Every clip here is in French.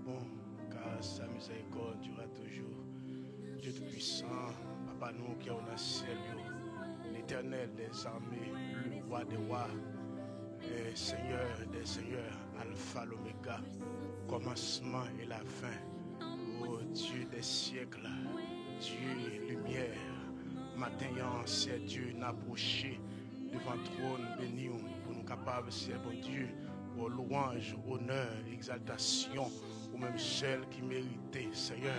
bon, car sa miséricorde durera toujours. Dieu Tout-Puissant, Papa nous qui est au ciel, l'Éternel des armées, le roi des rois, le Seigneur des seigneurs, Alpha, l'Oméga, commencement et la fin. Ô Dieu des siècles, Dieu lumière, matin, c'est Dieu n'approché devant le trône béni pour nous capables, c'est bon Dieu, pour louange, honneur, exaltation, ou même seul qui méritait, Seigneur.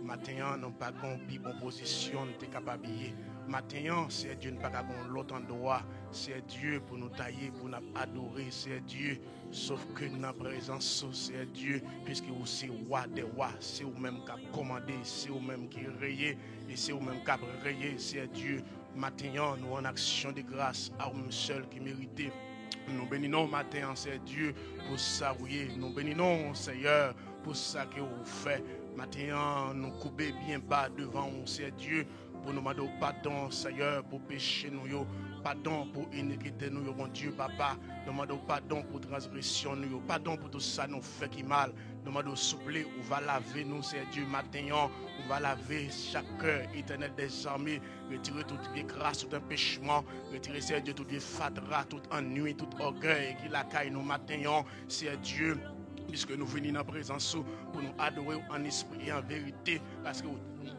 Matin, nous pas de bonne position, nous sommes capables de Matin, c'est Dieu, nous pas de l'autre endroit, c'est Dieu pour nous tailler, pour nous adorer, c'est Dieu, sauf que dans présence, c'est Dieu, puisque vous c'est roi des rois, c'est vous-même qui a commandé, c'est vous-même qui rayez, et c'est vous-même qui a rayé, c'est Dieu. Matin, nous en action de grâce à vous seul qui méritez. Nous bénissons matin, c'est Dieu, pour ça, oui. Nous bénissons, Seigneur, pour ça que vous faites. Matin, nous coupons bien bas devant vous, c'est Dieu, pour nous demander pardon, Seigneur, pour pécher nous, pardon pour iniquité nous, mon Dieu, Papa. Nous demandons pardon pour transgression nous, pardon pour tout ça nous fait qui mal. Nous demandons souple, on va laver nous, c'est Dieu, matin, on va laver chaque cœur éternel des armées, retirer toute grâce, tout empêchement, retirer, c'est Dieu, tout fatra, tout ennui, tout orgueil qui la caille nous, matin, c'est Dieu. Puisque nous venons en présence pour nous adorer en esprit et en vérité, parce que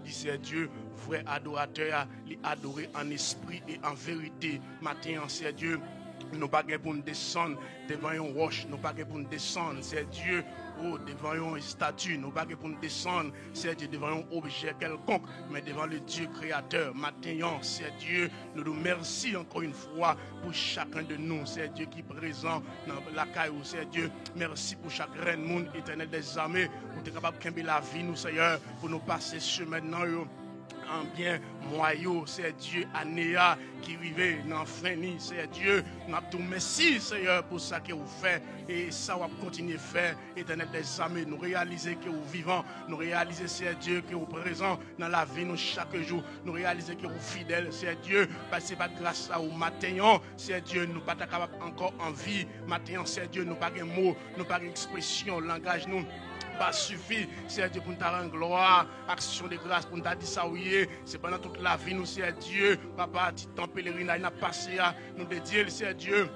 c'est Dieu, vrai adorateur, les adorer en esprit et en vérité. Matin, c'est Dieu, nous pas pour nous descendre devant une roche, nous pas pour nous descendre, c'est Dieu. Oh, devant une statue, nous pas pour nous descendre, c'est Dieu, devant un objet quelconque, mais devant le Dieu créateur. Matin, c'est Dieu, nous nous remercions encore une fois pour chacun de nous, c'est Dieu qui est présent dans la caille, c'est Dieu. Merci pour chaque reine monde éternel des armées, pour être capable de la vie, nous, Seigneur, pour nous passer ce maintenant. En bien moyau, c'est Dieu Anéa qui vivait dans fini, c'est Dieu. Nous avons merci Seigneur pour ça que vous faites et ça va continuer à faire. Éternel des armées, nous réaliser que vous vivons, nous réaliser c'est Dieu que vous présent dans la vie nous chaque jour, nous réaliser que vous fidèles, c'est Dieu. Parce que c'est pas grâce à vous matin, c'est Dieu, nous pas capable encore en vie. Matin, c'est Dieu, nous pas de mots, nous pas d'expression, langage nous. Pas suffit, c'est Dieu pour nous rendre gloire, action de grâce pour nous dire ça, oui, c'est pendant toute la vie, nous, c'est Dieu, papa, petit temps pèlerinage, n'a passé à nous dédier, c'est Dieu.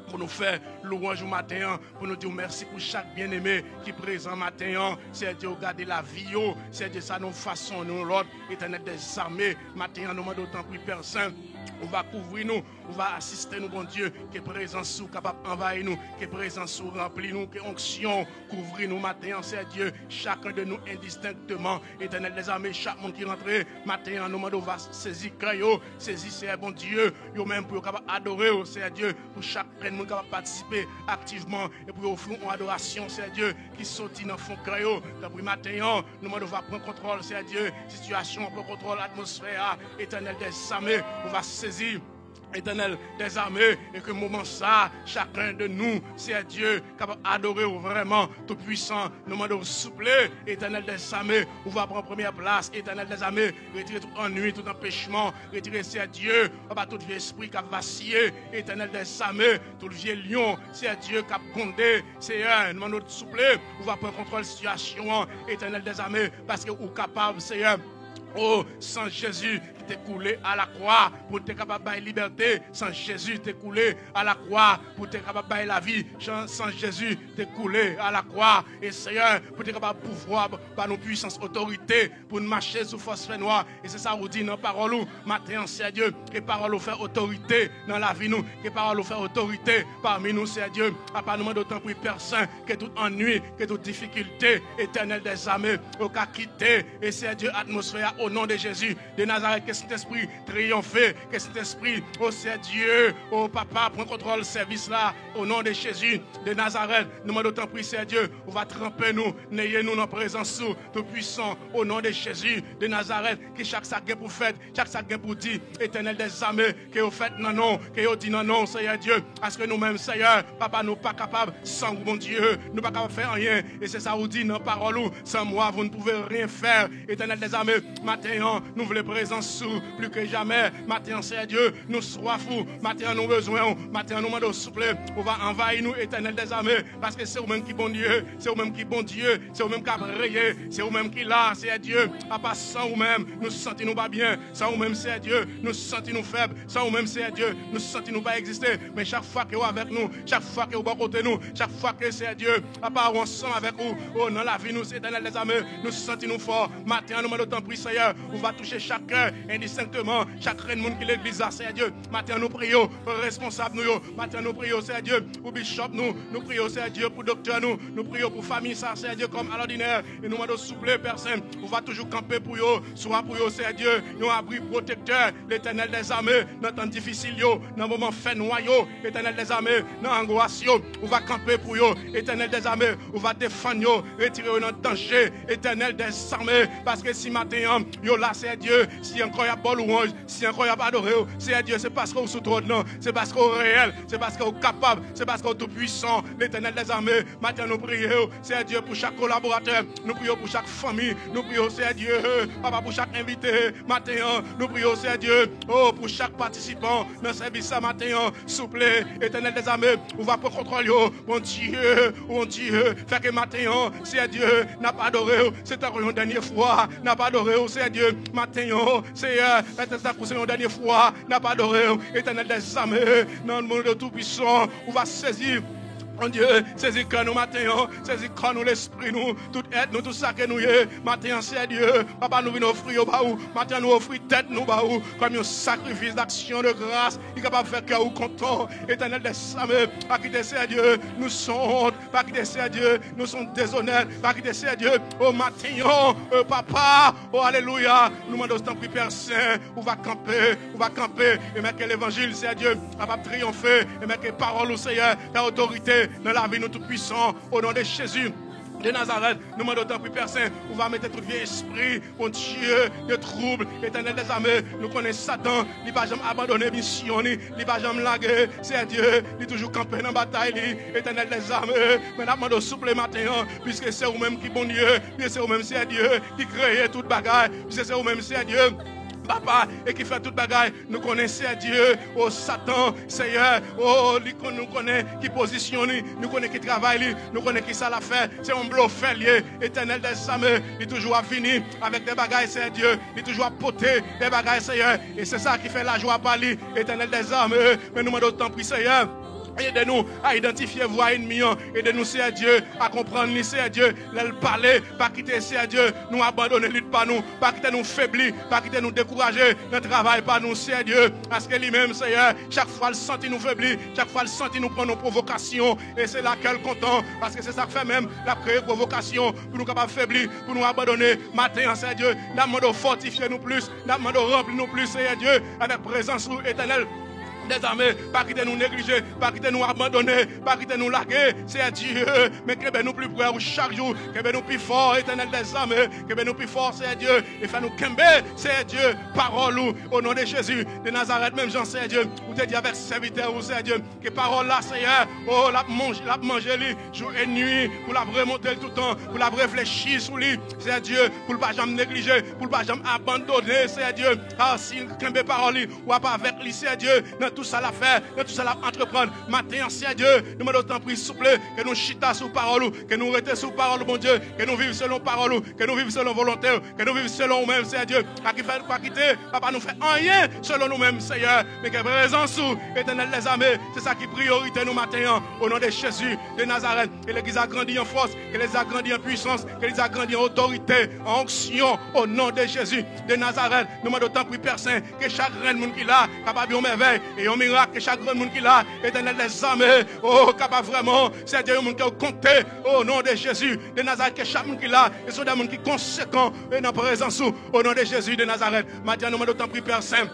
Pour nous faire louange au matin, pour nous dire merci pour chaque bien-aimé qui est présent matin. C'est Dieu, garder la vie, c'est Dieu, ça nous façon, nous, l'autre, éternel des armées. Matin, nous demandons autant plus personne. On va couvrir nous, on va assister nous, bon Dieu, qui est présent sous, capable d'envahir nous, qui est présent sous, remplir nous, qui est onction, couvrir nous matin, c'est Dieu, chacun de nous indistinctement, éternel des armées, chaque monde qui rentre, matin, nous demandons, on va saisir crayon, saisir, c'est bon Dieu, yo même pour capable adorer, c'est Dieu, pour chaque monde capable participer activement, et pour offrir une adoration, c'est Dieu, qui sortit dans le fond crayon, d'après matin, nous demandons, on va prendre contrôle, c'est Dieu, situation, on prend contrôle, atmosphère, éternel des armées, on va saisir. Éternel des armées, et que moment ça, chacun de nous, c'est Dieu capable d'adorer vraiment tout puissant. Nous demandons souple, éternel des armées, on va prendre première place, éternel des armées, retirer tout ennui, tout empêchement, retirer c'est Dieu, on va tout vieux esprit qui a vacillé, éternel des armées, tout le vieux lion, c'est Dieu qui a condé, c'est un, nous demandons souple, on va prendre contrôle de la situation, éternel des armées, parce que vous capable, c'est un. Oh, sans Jésus qui t'est coulé à la croix pour être capable de liberté, sans Jésus t'est coulé à la croix pour être capable de la vie, sans Jésus t'est coulé à la croix. Et Seigneur, pour être capable de pouvoir par nos puissances, autorité, pour nous marcher sous force noire. Et c'est ça vous dit dans la parole, matin, c'est Dieu, que parole nous fait autorité dans la vie, nous, que parole nous fait autorité parmi nous, c'est Dieu. À part nous d'autant plus personne, que tout ennui, que toute difficulté, éternel des armées, au cas quitter, et c'est Dieu, atmosphère. Au nom de Jésus de Nazareth, que cet esprit triomphe, que cet esprit, oh c'est Dieu, oh papa, prends contrôle service là, au nom de Jésus de Nazareth, nous demandons tant pis, c'est Dieu, on va tremper nous, n'ayez nous en présence tout puissant, au nom de Jésus de Nazareth, que chaque sac pour faire, chaque sac pour dire, éternel des armées, que vous faites non, non, que vous dites non, non, Seigneur Dieu, parce que nous-mêmes, Seigneur, papa, nous pas capables, sans vous, mon Dieu, nous pas capables de faire rien, et c'est ça vous dit dans la parole, sans moi, vous ne pouvez rien faire, éternel des armées. Matin, nous voulons présence sous plus que jamais. Maintenant, c'est Dieu, nous soifons. Maintenant, nous besoin. Maintenant, nous demandons souple. On va envahir nous, éternel des armées. Parce que c'est vous-même qui bon Dieu. C'est vous-même qui bon Dieu. C'est vous-même qui a brillé. C'est vous-même qui là. C'est Dieu. À part sans vous-même, nous sentons nous pas bien. Sans vous-même, c'est Dieu. Nous sentons nous faibles. Sans vous-même, c'est Dieu. Nous sentons nous pas exister. Mais chaque fois que vous avec nous, chaque fois que vous bon côté nous, chaque fois que c'est Dieu, à part ensemble avec vous, oh, dans la vie, nous, éternel des armées, nous sentons nous forts. Maintenant, nous demandons prie, Seigneur. On va toucher chaque cœur indistinctement. Chaque monde qui l'église a, c'est Dieu. Maintenant, nous prions pour responsable nous. Maintenant, nous prions, c'est Dieu, pour bishop nous. Nous prions, c'est Dieu, pour docteur nous. Nous prions pour famille, ça, c'est Dieu, comme à l'ordinaire. Et nous demandons souple, personne. On va toujours camper pour eux. Soit pour eux, c'est Dieu. Nous abri protecteur, l'éternel des armées, dans temps difficile, dans le moment fait noyau, éternel des armées, dans l'angoisse, on va camper pour eux, éternel des armées, on va défendre, retirer dans le danger, éternel des armées, parce que si matin, yo là, c'est Dieu, si encore il y a bon louange, si encore il y a pas adoré, c'est Dieu, c'est parce qu'on est sous trop de nom, c'est parce qu'on est réel, c'est parce qu'on est capable, c'est parce qu'on est tout puissant, l'éternel des armées, maintenant nous prions, c'est Dieu pour chaque collaborateur, nous prions pour chaque famille, nous prions, c'est Dieu, papa pour chaque invité, matin, nous prions, c'est Dieu, oh, pour chaque participant dans ce service ce matin, souple, éternel des armées, on va pour contrôler, mon Dieu, fait que matin, c'est Dieu, n'a pas adoré, c'est une dernière fois, n'a pas adoré, c'est Dieu, matin, c'est une dernière fois, n'a pas adoré, éternel des armées, dans le monde tout puissant, on va saisir. Mon Dieu, saisis quand nous matin, saisis quand nous l'esprit nous, tout aide nous, tout ça que nous y est. Matin, c'est Dieu. Papa, nous venons offrir au baou. Matin, nous offrir tête nous baou. Comme un sacrifice d'action de grâce. Il est capable de faire cœur content. Éternel des armées, pas quitter c'est Dieu. Nous sommes, pas quitter c'est Dieu. Nous sommes déshonnêtes. Pas quitter c'est Dieu. Oh matin, papa, oh alléluia. Nous demandons tant pis Père Saint. On va camper. Et mettre que l'évangile, c'est Dieu. Capable de triompher. Et mettre que parole au Seigneur, ta autorité. Dans la vie, nous tout puissants, au nom de Jésus de Nazareth, nous demandons tant plus personne, on va mettre tout vieux esprit, mon Dieu, de trouble, éternel des armées, nous connaissons Satan, il va jamais abandonner mission, il va jamais laguer, c'est Dieu, il est toujours campé dans la bataille, éternel des armées, mais nous demandons souple matin, puisque c'est vous-même qui bon Dieu, puisque c'est vous-même c'est Dieu, qui crée toute bagaille, puisque c'est vous-même c'est Dieu. Papa, et qui fait toute bagaille, nous connaissons Dieu, oh Satan, Seigneur, oh, nous connaissons qui positionne, nous connaissons qui travaille, nous connaissons qui ça l'a fait, c'est un bluff lié, éternel des armées, il est toujours à venir avec des bagailles, c'est Dieu, il est toujours à porter des bagailles, Seigneur, et c'est ça qui fait la joie à parler, éternel des armées, mais nous demandons tant pis, Seigneur. Aidez-nous à identifier voie ennemie. Aidez-nous, c'est Dieu, à comprendre, c'est Dieu, le parler, pas quitter, c'est Dieu, nous abandonner, lutte pas nous, pas quitter nous faiblir, pas quitter nous décourager, notre travail pas nous, c'est Dieu, parce que lui-même, Seigneur, chaque fois le senti nous faiblir, chaque fois le senti nous prendre nos provocations, et c'est là qu'elle content, parce que c'est ça que fait même la créer provocation, pour nous capables faiblir, pour nous abandonner, matin, c'est Dieu, nous demandons fortifier nous plus, nous demandons remplir nous plus, c'est Dieu, avec présence éternelle. Des armées, pas quitter nous négliger, pas quitter nous abandonner, pas quitter nous larguer, c'est Dieu, mais que nous plus près chaque jour, que nous plus fort, éternel des armées, que nous plus fort, c'est Dieu, et fait nous kembe, c'est Dieu, parole au nom de Jésus, de Nazareth, même Jean, c'est Dieu, ou te dit avec serviteur, c'est Dieu, que parole là, Seigneur, oh, la manger lui, jour et nuit, pour la remonter tout le temps, pour la réfléchir sur lui, c'est Dieu, pour ne pas jamais négliger, pour ne pas jamais abandonner, c'est Dieu, ah, s'il kembe parole, ou pas avec lui, c'est Dieu, tout ça la faire, tout ça la entreprendre. Matin, c'est Dieu, nous demandons tant pis souple, que nous chita sous parole, que nous restons sous parole, mon Dieu, que nous vivions selon parole, que nous vivions selon volonté, que nous vivions selon nous-mêmes, c'est Dieu. À qui fait pas quitter, papa nous fait rien selon nous-mêmes, Seigneur, mais que présence sous éternel des armées, c'est ça qui priorité nous matin, au nom de Jésus de Nazareth, que l'Église a grandi en force, que l'Église a grandi en puissance, que l'Église a grandi en autorité, en onction, au nom de Jésus de Nazareth. Nous demandons tant pis personne, que chaque reine monde qui l'a, capable de merveille et un miracle, que chaque monde qui l'a, éternel des armées, oh, capable vraiment, c'est Dieu, monde qui a compté, au nom de Jésus de Nazareth, que chaque monde qui l'a, et sont des gens qui sont conséquents, et dans présence, au nom de Jésus de Nazareth. Maintenant, nous demandons tant pis personne.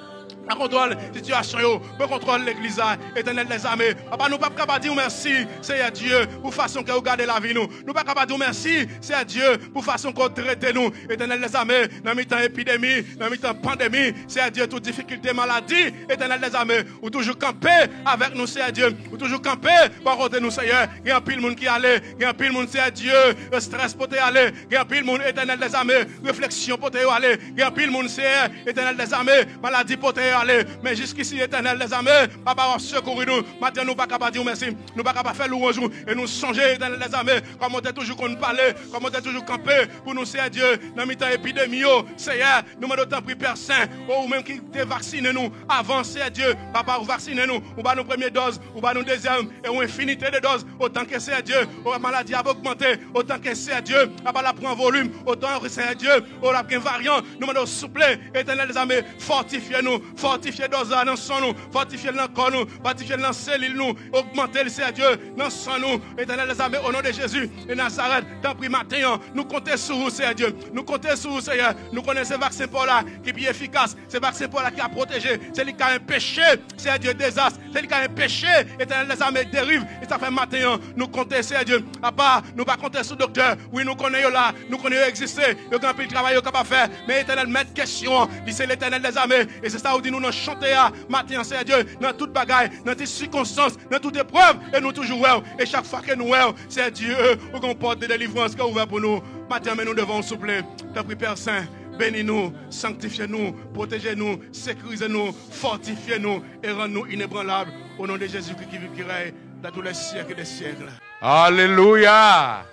Pas contrôle situation, pas contrôle l'église, éternel des armées. Papa, nous ne pouvons pas dire merci, Seigneur Dieu, pour façon que vous gardez la vie nous. Nous ne pouvons pas dire merci, Seigneur Dieu, pour façon que vous traitez nous, éternel des armées, dans le temps épidémie, dans le temps pandémie, Seigneur Dieu, toute difficulté, maladie, éternel des armées, ou toujours camper avec nous, Seigneur Dieu, ou toujours camper par côté nous, Seigneur. Il y a un pile monde qui allait, il y a un pile monde, Seigneur Dieu, le stress pour te aller, il y a un pile monde, éternel des armées, réflexion pour te aller, il y a un pile monde, Seigneur, éternel des armées, maladie pour te aller, mais jusqu'ici, éternel des armées, papa, secours nous, maintenant nous ne pouvons pas dire merci, nous ne pouvons pas faire louange et nous songer, éternel des armées, comme on est toujours qu'on parlait, comme on est toujours campé pour nous, Seigneur Dieu, dans le temps épidémie, Seigneur, nous demandons tant pris Père Saint, ou même qui te vaccine nous, avant, Seigneur Dieu, papa, vous vaccinez nous, ou pas nos premières doses, ou pas nos deuxièmes, et ou infinité de doses, autant que Seigneur Dieu, la maladie a augmenté, autant que Seigneur Dieu, papa, la prend volume, autant que Seigneur Dieu, ou la prend variant, nous demandons souple, éternel des armées, fortifiez-nous, fortifiez dose dans le sang nous, fortifiez dans le corps nous, fortifiez dans le cellule nous, augmentez le Seigneur Dieu, dans le sang nous, éternel des armées, au nom de Jésus, et Nazareth, tant pis matin, nous comptons sur vous, Seigneur Dieu, nous comptons sur vous, Seigneur, nous connaissons ce vaccin pour là, qui est efficace, ce vaccin pour là qui a protégé, c'est lui qui a un péché, Seigneur Dieu, désastre, c'est lui qui a un péché, éternel des armées, dérive, et ça fait matin, nous comptons, Seigneur Dieu, à part, nous pas compter sur le docteur, oui, nous connaissons là, nous connaissons exister, nous avons un travail capable de faire, mais éternel, mettre question, c'est l'éternel des armées, et c'est ça où dit nous chanter à matin, Seigneur Dieu, dans toute bagaille, dans toutes circonstances, dans toute épreuve, et nous toujours ouais, et chaque fois que nous ouais, c'est Dieu, ou qu'on porte de délivrance qui est ouvert pour nous, matin, mais nous devons souffler, t'as pris Père Saint, bénis-nous, sanctifiez-nous, protégez-nous, sécurisez-nous, fortifiez-nous, et rends-nous inébranlables, au nom de Jésus-Christ qui vit, qui règne, dans tous les siècles des siècles. Alléluia,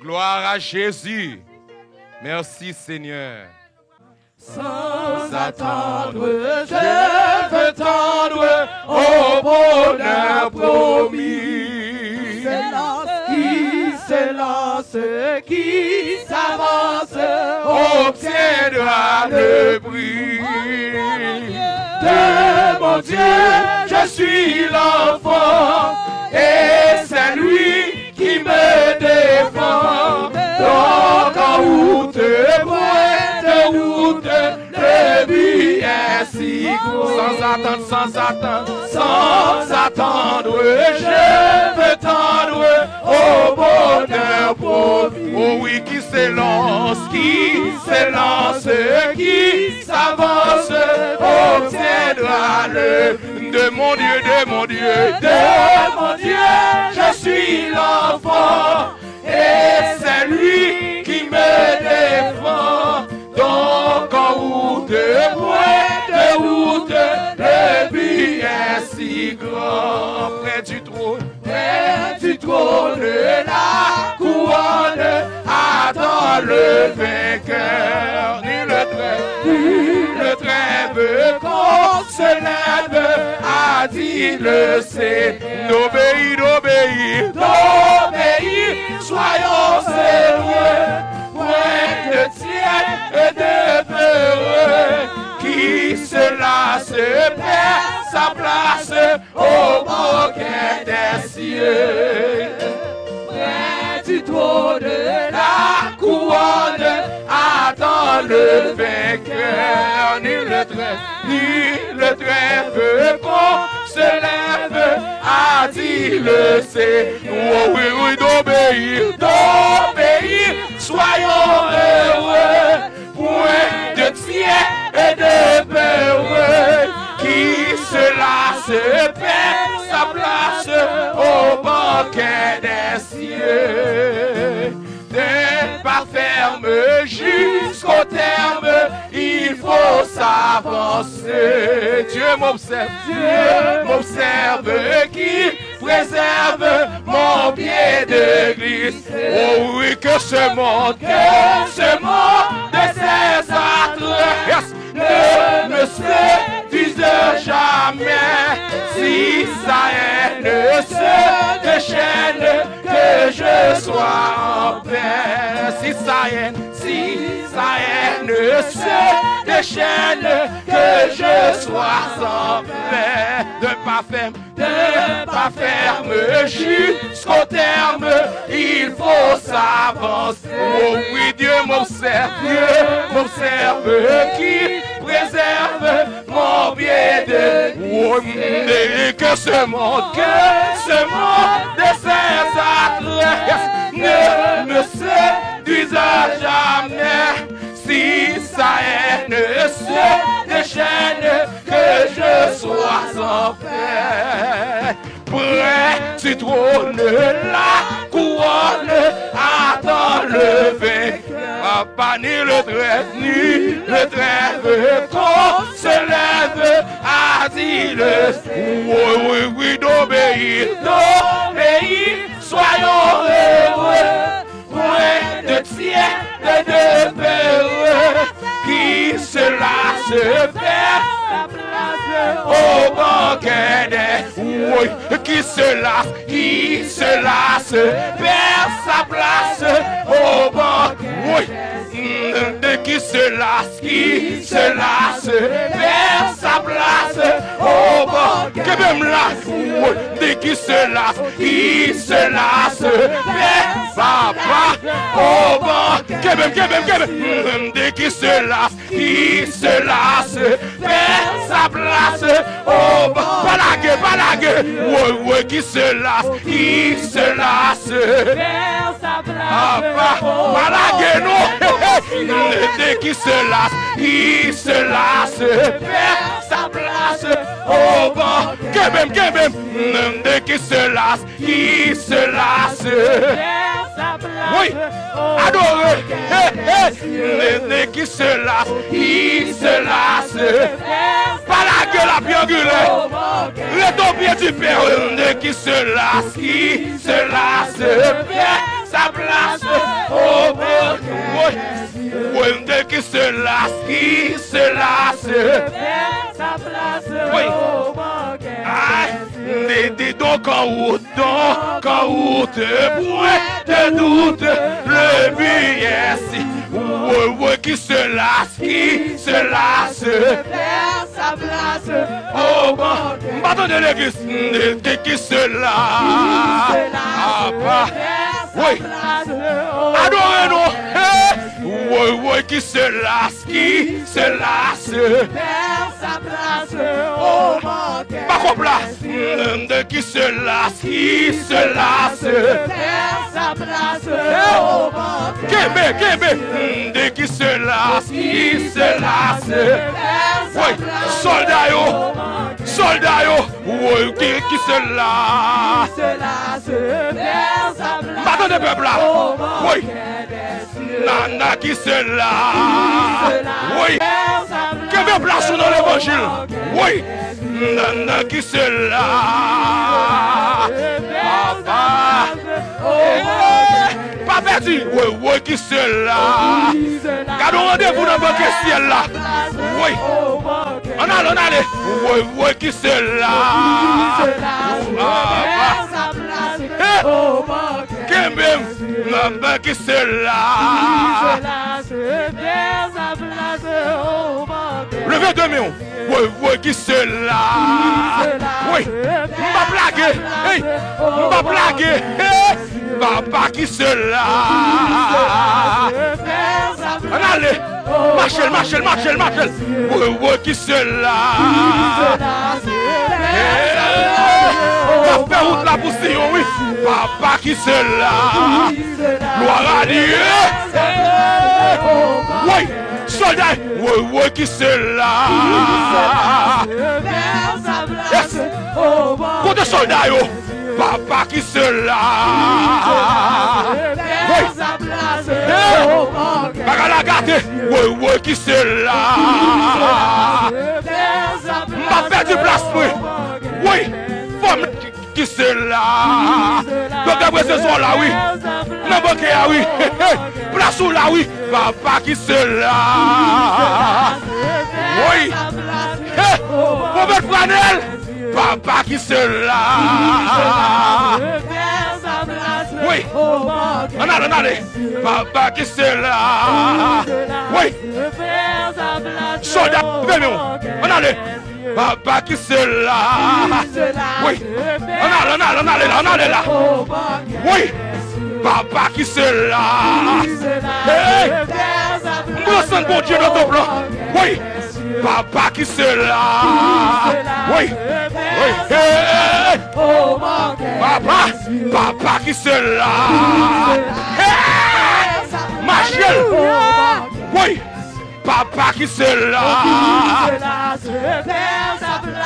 gloire à Jésus, merci Seigneur. Sans attendre, je veux tendre au bonheur promis. Qui s'élance, qui s'avance, obtiendra le prix. De mon Dieu, je suis l'enfant, et c'est lui qui me défend. Donc en route, le but est si gros. Sans attendre, je veux tendre au bonheur promis. Oh oui, qui s'élance, qui s'avance, obtiendra le de mon Dieu, de mon Dieu, je suis l'enfant, et c'est lui qui me défend. Donc en route, le but est si grand. près du trône, la couronne attend le vainqueur. Nul ne trêve qu'on se lève, a dit le Seigneur. d'obéir, soyons heureux, point de tiède et de peureux, qui cela se perd sa place au banquet des cieux. Près du trône, la couronne attend le vainqueur. Nul ne trêve qu'on se lève, a dit le Seigneur. oui, d'obéir, soyons heureux, point de tiède et de peureux, qui cela se perd sa place au banquet des cieux. D'un pas ferme jusqu'au terme, il faut s'avancer. Dieu m'observe, qui préserve mon pied de glisse. oh oui, que ce monde, de ses âtres ne me séduise jamais. Si sa haine se déchaîne, que je sois en paix. Si sa haine se déchaîne, que je sois en paix. De pas ferme jusqu'au terme, il faut s'avancer. oh oui, Dieu m'observe, qui préserve mon bien que ce monde de ses adresses ne me séduise jamais. Si sa haine se déchaîne, que je sois en paix. Près du trône, la couronne attend le vainqueur. Pas ni le trêve qu'on se lève à dire oui, d'obéir, soyons heureux. Point de tiers, de peureux, qui cela se perd au banquet des oui, qui se lasse, perd sa place au banquet, oui, de qui se lasse, perd sa place au banquet, que même là, oui, de qui se lasse, perd sa place au banquet, que même, de qui se lasse, perd sa place au banquet, pas la gueule, ouais, qui se lasse, Vers sa place. pas la gueule, non, dès qu'il se lasse, perd sa place au banc, que même, dès qu'il se lasse, Vers sa place. oui, adoré, dès qu'il se lasse, pas la gueule à bien gueuler, le ton pied du père, dès qu'il se lasse, perd sa place au banc, oui, dès qu'il se lasse, Vers sa place. oui. Au banquet. Dis donc en route, point de doute, le but est si, ouais, qui se lasse, Vers sa place. oh bon, bâton de l'église, qui se lasse, oui, adorez-nous, ouais, qui se lasse, Vers sa place. Au banquet. pas comme là, qui se lasse, Vers sa place. Au banquet. Kébé, dès qu'il se lasse, Vers sa oui, place. soldat yo, oui, qui se lasse, Se lasse. Vers sa place. bâton de peuple là, Au oui, banquet des cieux. nana qui se lasse, oui, Vers sa place. que veut place dans l'évangile, oui, nana qui se lasse, papa, pas perdu, oui, qui se lasse, car on rendez-vous dans votre ciel là, oui, on allait, oui, qui se lasse, que même, nana qui se lasse, levez de main, oui, qui se lasse, oui, m'a blagué, hey, m'a blagué, papa qui se lasse, on allait, Marcel, oui, qui se lasse, on fait route là pour Sion, oui, papa qui se lasse, gloire à Dieu, oui, soldat, oui, qui se lasse, yes, côté soldat, yo, papa qui se lasse, oui, pas la gâter, oui, qui se lasse, m'a fait du place, oui, femme qui se lasse, donc après ce soir là, oui, non, ok, oui, place où là, oui, papa qui se lasse, oui, Robert Planel, papa qui se lasse, oui, on allait, papa qui se lasse, oui, soldat, on allait, papa qui se lasse, oui, on allait là, oui, papa qui se lasse, hey, nous sommes bon Dieu dans ton plan, oui, papa qui se lasse, oui, Hey. Oh mon cœur. Papa qui se là. Machel. Oui. Papa qui se là.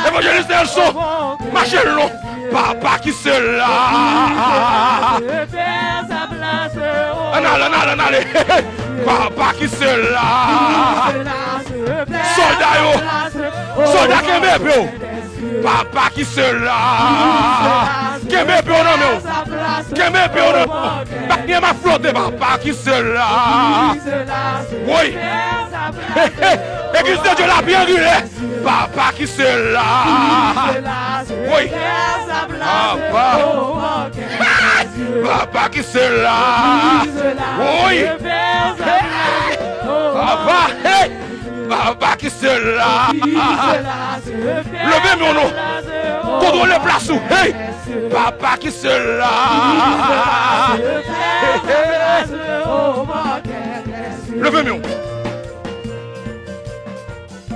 Évangéliste Elson. Machel non. Papa qui se là. Allez. Papa qui se là. Soldat yo. Soldat qui est bien. Papa qui se là. Qui est bien non mais. Qui est bien non. Pas ma flotte papa qui se là. Oui. Église de Dieu l'a bien gueulé. Papa qui se là. Oui. Papa qui se là. Oui. Papa qui se là. Levez mon nom. Contrôlez les places. Hey. Papa qui se là. Levez mon nom.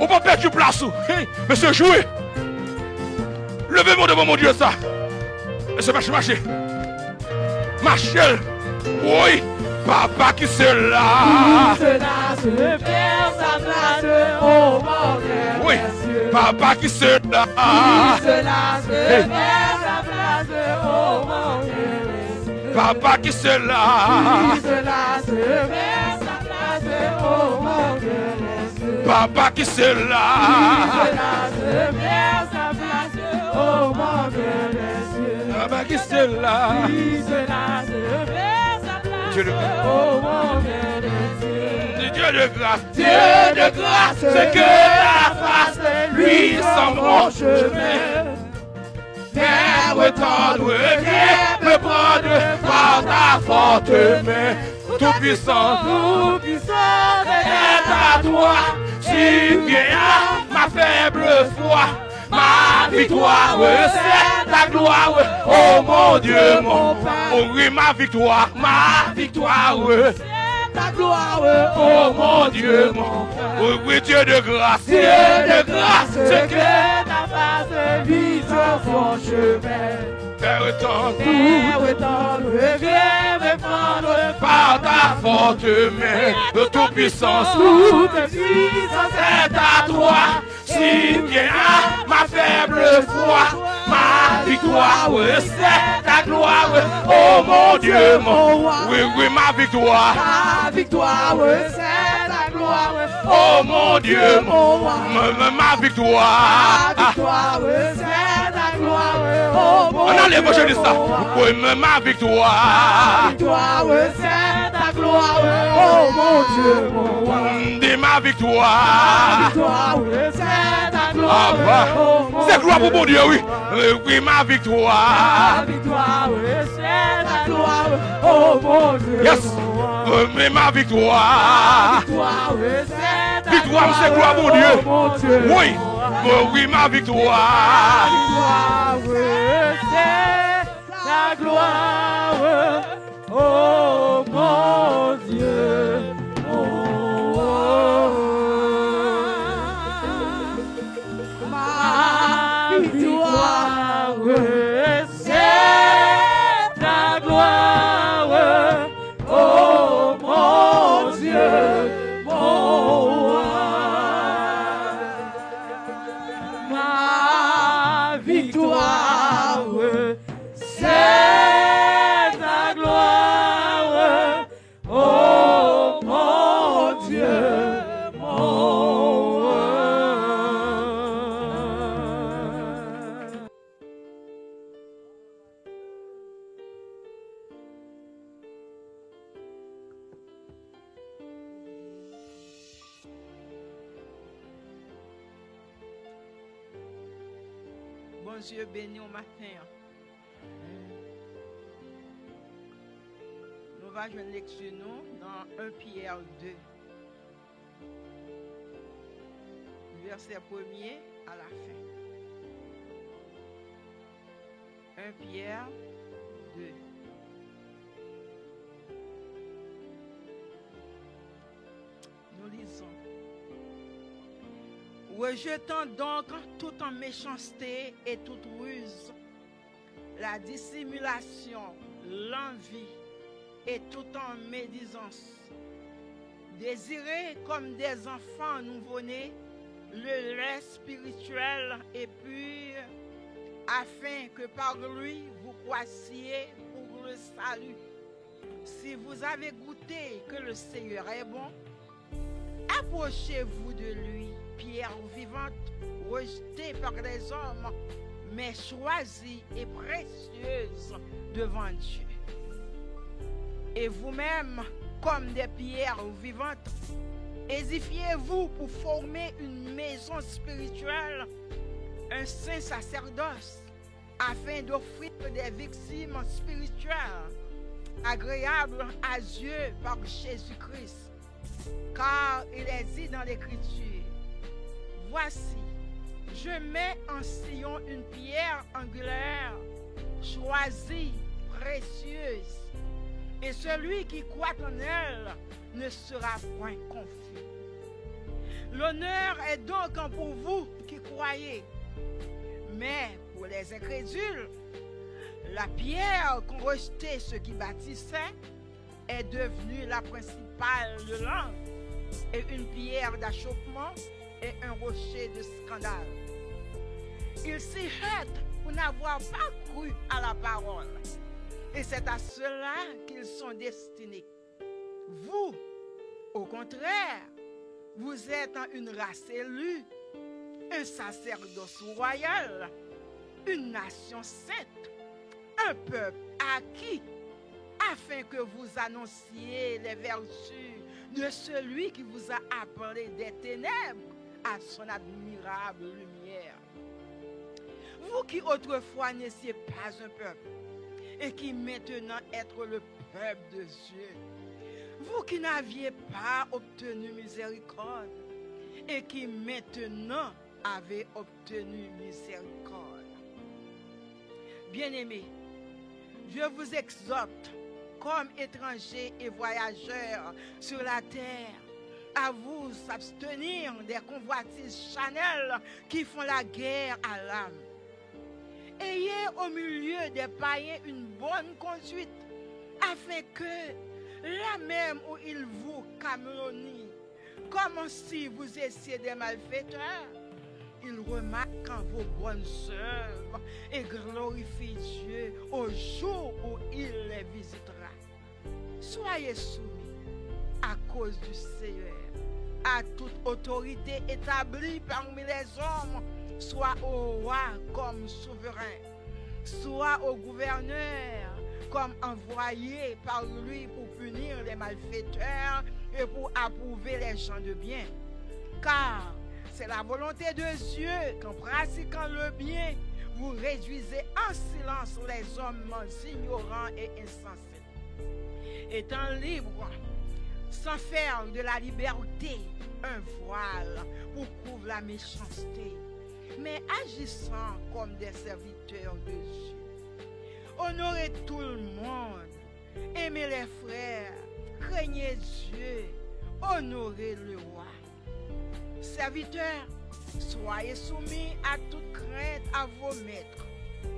On va perdre du place. Hey. Mais c'est joué. Levez mon devant mon Dieu ça. Et c'est marcher. Machel. Oui. Papa qui se là. Oui. Papa qui se là. Hey. Papa qui se là. Papa qui se là. Papa qui se là. Dieu de grâce. Dieu de grâce, c'est que ta face lui sans mon chemin. Viens retendre, viens me prendre par ta forte main. Tout puissant est à toi. Subviens ma faible foi. Ma victoire, c'est ta gloire. Oh mon Dieu, mon Père. Oh oui, ma victoire, ta gloire, oh mon Dieu, mon Père. Oh oui, Dieu de grâce, c'est que ta face vise son chemin. Faire étendre, viens me prendre par ta forte main. De toute puissance est à toi. Si viens ma faible foi, ma victoire, c'est ta gloire. Oh mon Dieu, oui, ma victoire. C'est ta gloire. Oh mon Dieu, ma victoire. C'est ta gloire. On a l'évangéliste là. Oui, ma victoire. C'est ta gloire. Oh mon Dieu, dis ma victoire. C'est ta gloire. C'est gloire pour mon Dieu, oui. Oui, ma victoire. C'est ta gloire. Oh mon Dieu. Yes. Mais ma victoire. Victoire, c'est gloire pour Dieu. Oui. Oui, ma victoire. C'est ta gloire. Oh mon Dieu. Ma victoire, c'est ta gloire. Oh mon Dieu, mon roi. Ma victoire, c'est ta gloire. Oh mon Dieu, mon roi. Bon Dieu béni au matin. Nous allons jouer une lecture dans 1 Pierre 2. Verset 1er à la fin. 1 Pierre 2. Nous lisons. Rejetant donc toute méchanceté et toute ruse, la dissimulation, l'envie et toute médisance. Désirez comme des enfants nouveau-nés le lait spirituel et pur, afin que par lui vous croissiez pour le salut. Si vous avez goûté que le Seigneur est bon, approchez-vous de lui, pierre vivante, rejetée par les hommes, mais choisie et précieuse devant Dieu. Et vous-même, comme des pierres vivantes, édifiez-vous pour former une maison spirituelle, un saint sacerdoce, afin d'offrir des victimes spirituelles agréables à Dieu par Jésus-Christ. Car il est dit dans l'Écriture, « Voici, je mets en Sion une pierre angulaire, choisie, précieuse, et celui qui croit en elle ne sera point confus. » L'honneur est donc pour vous qui croyez, mais pour les incrédules, la pierre qu'ont rejeté ceux qui bâtissaient est devenue la principale de l'angle, et une pierre d'achoppement et un rocher de scandale. Ils s'y heurtent pour n'avoir pas cru à la parole, et c'est à cela qu'ils sont destinés. Vous, au contraire, vous êtes une race élue, un sacerdoce royal, une nation sainte, un peuple acquis, afin que vous annonciez les vertus de celui qui vous a appelé des ténèbres à son admirable lumière. Vous qui autrefois n'étiez pas un peuple, et qui maintenant êtes le peuple de Dieu, vous qui n'aviez pas obtenu miséricorde, et qui maintenant avez obtenu miséricorde. Bien-aimés, je vous exhorte, comme étrangers et voyageurs sur la terre, à vous abstenir des convoitises charnelles qui font la guerre à l'âme. Ayez au milieu des païens une bonne conduite, afin que, là même où ils vous calomnient, comme si vous étiez des malfaiteurs, ils remarquent vos bonnes œuvres et glorifient Dieu au jour où il les visitera. Soyez soumis à cause du Seigneur à toute autorité établie parmi les hommes, soit au roi comme souverain, soit au gouverneur comme envoyé par lui pour punir les malfaiteurs et pour approuver les gens de bien. Car c'est la volonté de Dieu qu'en pratiquant le bien, vous réduisez en silence les hommes ignorants et insensés. Étant libres, sans faire de la liberté un voile pour couvrir la méchanceté, mais agissant comme des serviteurs de Dieu. Honorez tout le monde, aimez les frères, craignez Dieu, honorez le roi. Serviteurs, soyez soumis à toute crainte à vos maîtres,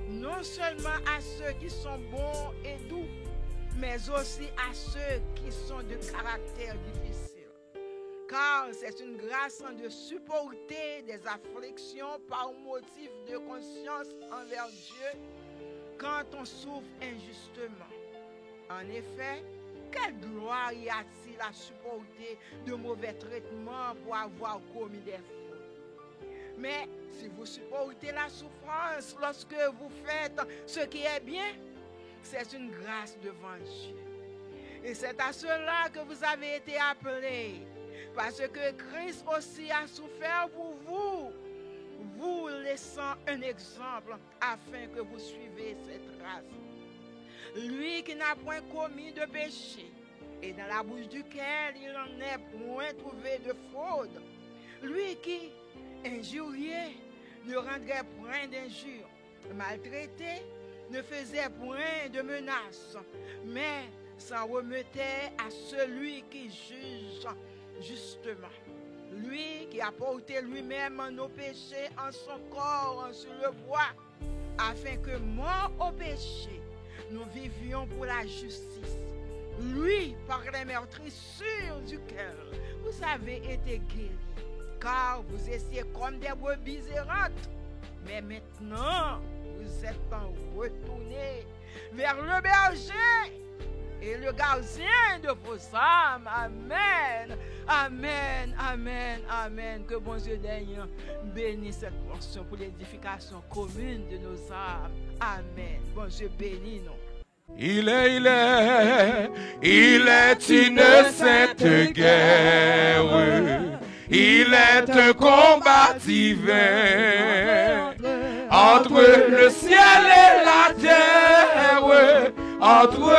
non seulement à ceux qui sont bons et doux, mais aussi à ceux qui sont de caractère difficile. Car c'est une grâce de supporter des afflictions par motif de conscience envers Dieu quand on souffre injustement. En effet, quelle gloire y a-t-il à supporter de mauvais traitements pour avoir commis des fautes? Mais si vous supportez la souffrance lorsque vous faites ce qui est bien, c'est une grâce devant Dieu. Et c'est à cela que vous avez été appelés, parce que Christ aussi a souffert pour vous, vous laissant un exemple afin que vous suivez cette trace. Lui qui n'a point commis de péché, et dans la bouche duquel il n'en est point trouvé de fraude. Lui qui, injurié, ne rendrait point d'injure, maltraité, ne faisait point de menaces, mais s'en remettait à celui qui juge justement. Lui qui a porté lui-même nos péchés en son corps sur le bois, afin que mort au péché, nous vivions pour la justice. Lui, par les meurtrissures duquel vous avez été guéris, car vous étiez comme des brebis errantes. Mais maintenant, vous êtes retournés vers le berger et le gardien de vos âmes. Amen. Amen. Amen. Amen. Que bon Dieu daigne bénisse cette portion pour l'édification commune de nos âmes. Amen. Bon Dieu bénis nous. Il est une sainte guerre. Il est un combat divin entre le ciel et la terre, entre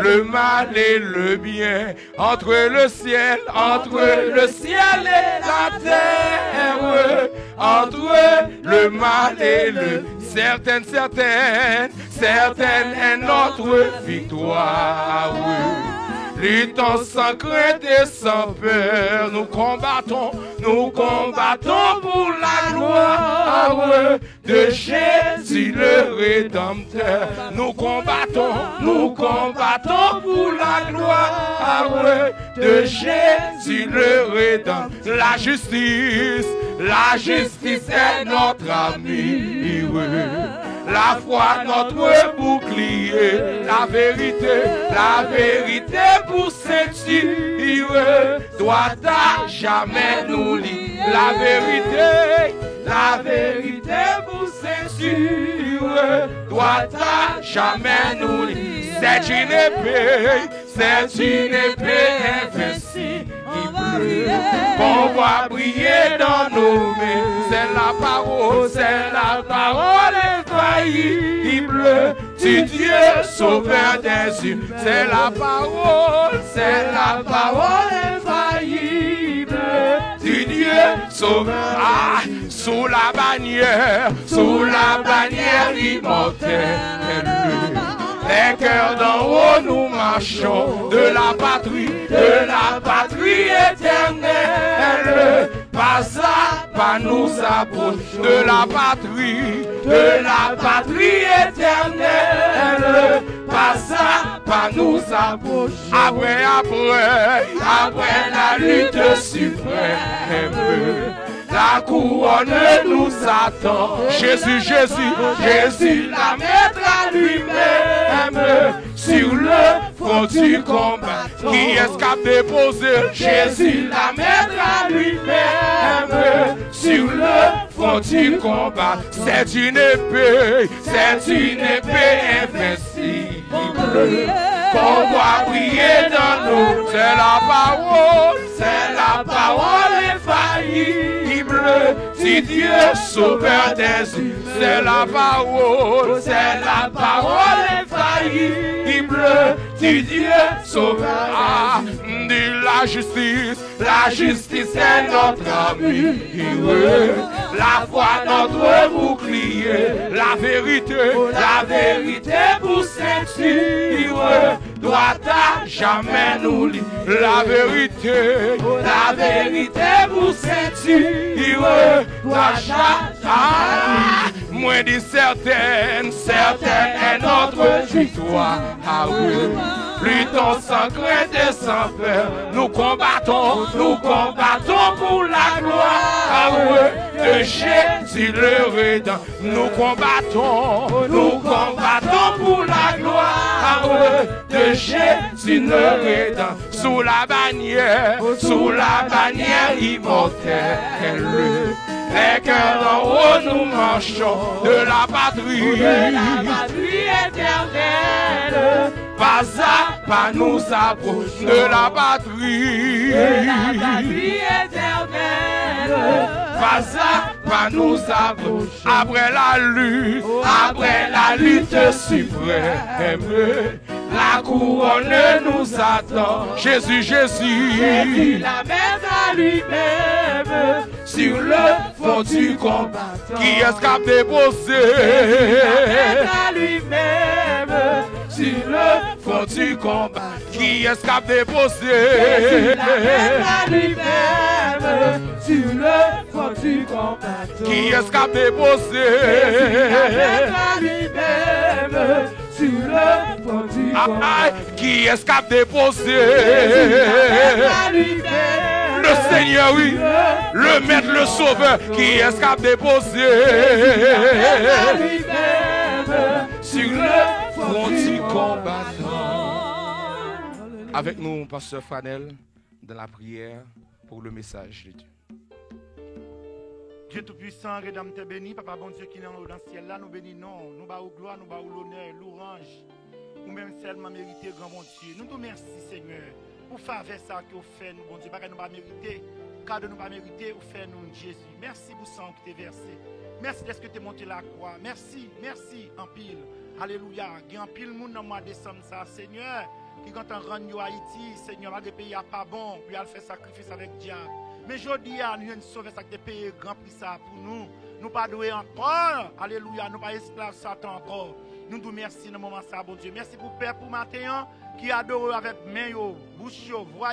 le mal et le bien, entre le ciel et la terre, entre le mal et le bien. Certaine est notre victoire. Luttons sans crainte et sans peur, nous combattons pour la gloire de Jésus le Rédempteur. Nous combattons pour la gloire de Jésus le Rédempteur. La justice est notre ami. La foi notre bouclier, la vérité pour ceinture, doit à jamais nous lier. La vérité pour ceinture, doit à jamais nous lier. C'est une épée invincible qu'on voit briller dans nos mains. C'est la parole infaillible du Dieu sauveur des humains. C'est la parole infaillible du Dieu sauveur. Sous la bannière immortelle, les cœurs d'en haut nous marchons de la patrie éternelle. Pas à pas nous approchons de la patrie éternelle. Pas à pas nous approchons. Après la lutte suprême, la couronne nous attend. Jésus la mettra lui-même sur le front du combat. Qui est-ce qu'a déposé? Jésus la mettra lui-même sur le front du combat. C'est une épée invincible qu'on voit briller dans nous. C'est la parole infaillible du Dieu sauveur des humains. C'est la parole infaillible du Dieu sauveur. La justice est notre ami. La foi notre bouclier. La vérité pour ceinture, doit à jamais nous lier. La vérité pour ceinture, doit à jamais. Moins dit certaine est notre victoire. Luttons sans crainte et sans peur. Nous combattons pour la gloire de Jésus le Rédempteur. Nous combattons pour la gloire de Jésus le Rédempteur. Sous la bannière immortelle, les cœurs d'en haut nous marchons de la patrie éternelle. Pas à pas nous approchons de la patrie éternelle. Pas à pas nous approchons. Après la lutte suprême, la couronne nous attend. Jésus la mettra lui-même sur le front du combat. Qui est-ce qu'a déposé? La lui-même sur le front du combat. Qui est-ce qu'a déposé? La lui-même sur le front du combattant. Qui est-ce qu'a déposé? Lui-même sur le front du combattant. Qui est-ce qu'a déposé? Le Seigneur, oui. Le Maître, le Sauveur. Qui est-ce qu'a déposé? Sur le front du combattant. Avec nous, Pasteur Fanel, dans la prière pour le message de Dieu. Dieu Tout-Puissant, Rédempteur béni, Papa bon Dieu qui est dans le ciel là, nous bénissons, nous bâons gloire, nous bâons l'honneur, l'orange, nous même seulement mériter, grand bon Dieu. Nous te remercions, Seigneur, pour faire ça que vous faites, nous, bon Dieu, parce que nous pas mériter, car de nous pas mériter, vous faites nous, Jésus. Merci pour le sang qui t'est versé. Merci de ce que tu es monté la croix. Merci, merci en pile. Alléluia. Il y a un pile monde dans le mois de décembre, ça, Seigneur, qui quand on rentre à Haïti, Seigneur, là, des pays à pas bon, puis elle fait sacrifice avec diable. Mais aujourd'hui, nous avons sauvé ça qui pays grand prix ça pour nous. Nous pas doués encore. Alléluia. Nous pas esclaves Satan encore. Nous nous merci dans le moment ça, bon Dieu. Merci pour Père pour matin qui adore avec main, bouche, voix,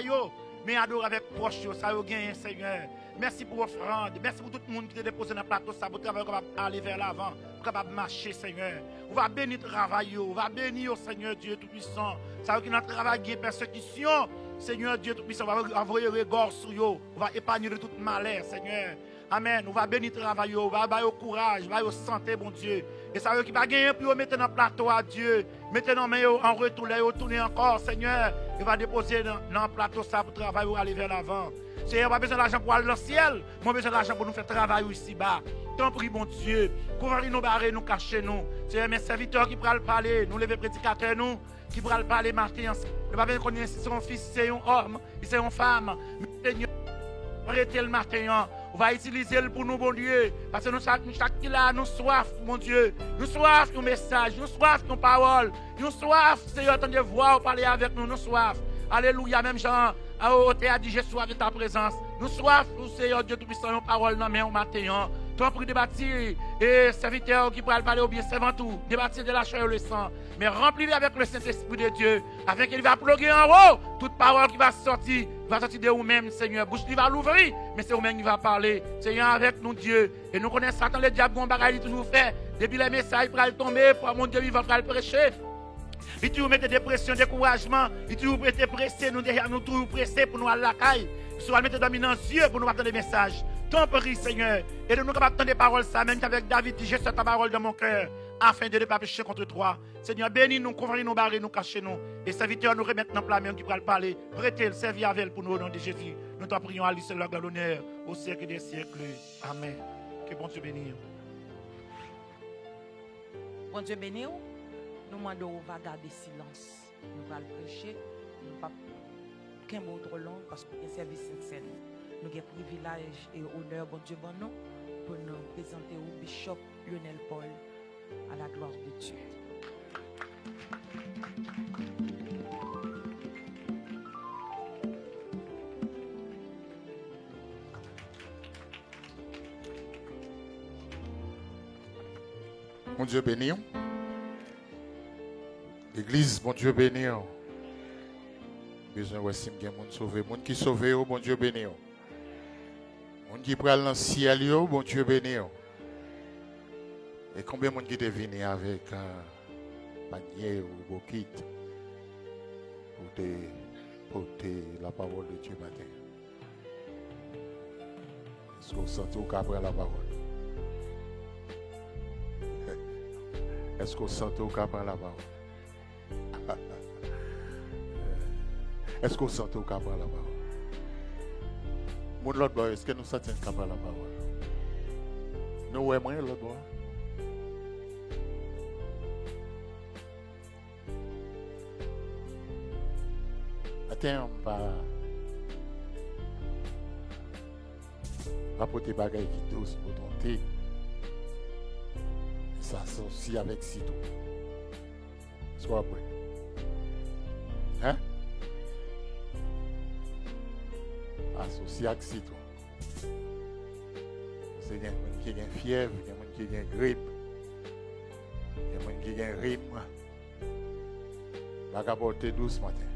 mais adore avec poche. Ça y gagne, Seigneur. Merci pour l'offrande. Merci pour tout le monde qui est déposé dans le plateau. Ça pour travailler capable aller vers l'avant, capable marcher, Seigneur. On va bénir le travail. On va bénir, Seigneur Dieu Tout-Puissant. Ça veut dire que notre travail est persécution. Seigneur Dieu Tout-Puissant, on va envoyer regard sur eux. On va épargner de tout malheur, Seigneur. Amen. On va bénir le travail. On va avoir courage. On va avoir santé, bon Dieu. Et ça veut qui va gagner pour mettre dans le plateau à Dieu. Mettez dans main en retour, tourner encore, Seigneur. Il va déposer dans le plateau ça pour travailler ou aller vers l'avant. Seigneur, on a besoin d'argent pour aller dans le ciel. On a besoin d'argent pour nous faire travailler ici-bas. T'en prie, bon Dieu. Couvrir nous, barrer nous, cacher nous. Seigneur, mes serviteurs qui pourraient parler, nous lever prédicateurs, nous, qui pourraient parler matin. Ne pas qu'on est son fils, c'est un homme, c'est une femme. Seigneur, arrêtez le matin. On va utiliser le pour nous, bon Dieu. Parce que nous, chaque qui là, nous soif, mon Dieu. Nous soif ton message, nous soif ton parole. Nous soif, Seigneur, ton voix, parler avec nous, nous soif. Alléluia, même Jean, au théâtre dit, j'ai soif de ta présence. Nous soif, Seigneur Dieu Tout-Puissant, une parole dans main au matin. Toi, prie de bâtir, et serviteurs qui pourraient parler au bien, servant tout, de bâtir de la chair et le sang. Mais remplis-le avec le Saint-Esprit de Dieu, afin qu'il va ploguer en haut toute parole qui va sortir de vous-même, Seigneur. Bouche qui va l'ouvrir, mais c'est vous-même qui va parler. Seigneur, avec nous, Dieu. Et nous connaissons Satan, le diable, qu'on bagaille, tout nous fait. Depuis les messages, il va tomber, pour mon Dieu, il va le prêcher. Il toujours mettre des pressions, découragement. Il toujours prêter pressé, nous derrière nous toujours pressés pour nous aller à la caille. Il soit mettre dominant dans les yeux pour nous attendre des messages. Ton prie, Seigneur. Et de nous capables d'entendre des paroles, ça, même qu'avec David, dit, j'ai ta parole dans mon cœur, afin de ne pas pécher contre toi. Seigneur, bénis nous, couvrir nous, barrer nous, cacher nous. Et serviteurs nous remettre dans le plat même qui pourra le parler. Prêtez le servir avec elle pour nous au nom de Jésus. Nous t'en prions à lui, c'est l'honneur au siècle des siècles. Amen. Que bon Dieu bénisse. Bon Dieu bénisse. Nous demandons va garder silence. Nous allons prêcher. Nous ne pas qu'un mot trop long parce qu'il y a un service sincère. Nous avons privilège et honneur, bon Dieu, bon nous, pour nous présenter au Bishop Lionel Paul à la gloire de Dieu. Mon Dieu béni. L'église, bon Dieu béni. Besoin de qu'il y a des gens sauvés. Les gens qui sont sauvés, bon Dieu béni. Les gens qui prennent dans le ciel, bon Dieu béni. Et combien de gens qui sont venus avec un panier ou bokit pour porter la parole de Dieu matin. Est-ce qu'on sent tout qu'après la parole? Est-ce qu'on sent tout qu'après la parole? Est-ce qu'on sent au capable la parole? Mon l'autre boy, est-ce que nous sentons capable la parole? Nous aimons l'autre boy. Attends, pas pour tes bagages qui douce pour ton thé. Ça s'associe avec citron. Sois prêt. Hein? Associé avec citron. C'est des gens qui ont une fièvre, des gens qui ont une grippe, des gens qui ont un rhume. Va porter douce matin.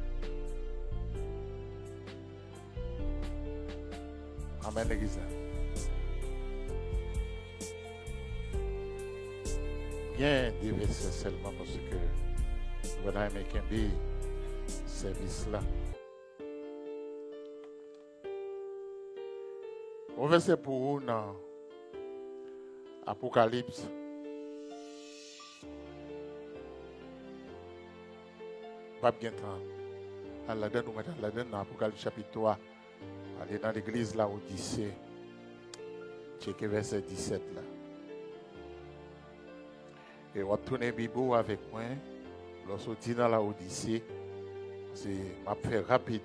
Amen, l'église. Bien des versets seulement parce que voilà, mais qu'un des services là. Au verset pour vous dans Apocalypse. Pas bien temps. Allah donne nous mettre dans Apocalypse chapitre 3. Allez dans l'église là Odyssée. Checkez verset 17 là. Et on va tourner Bible avec moi. Lorsqu'on dit dans la Odyssée, c'est m'a fait rapide.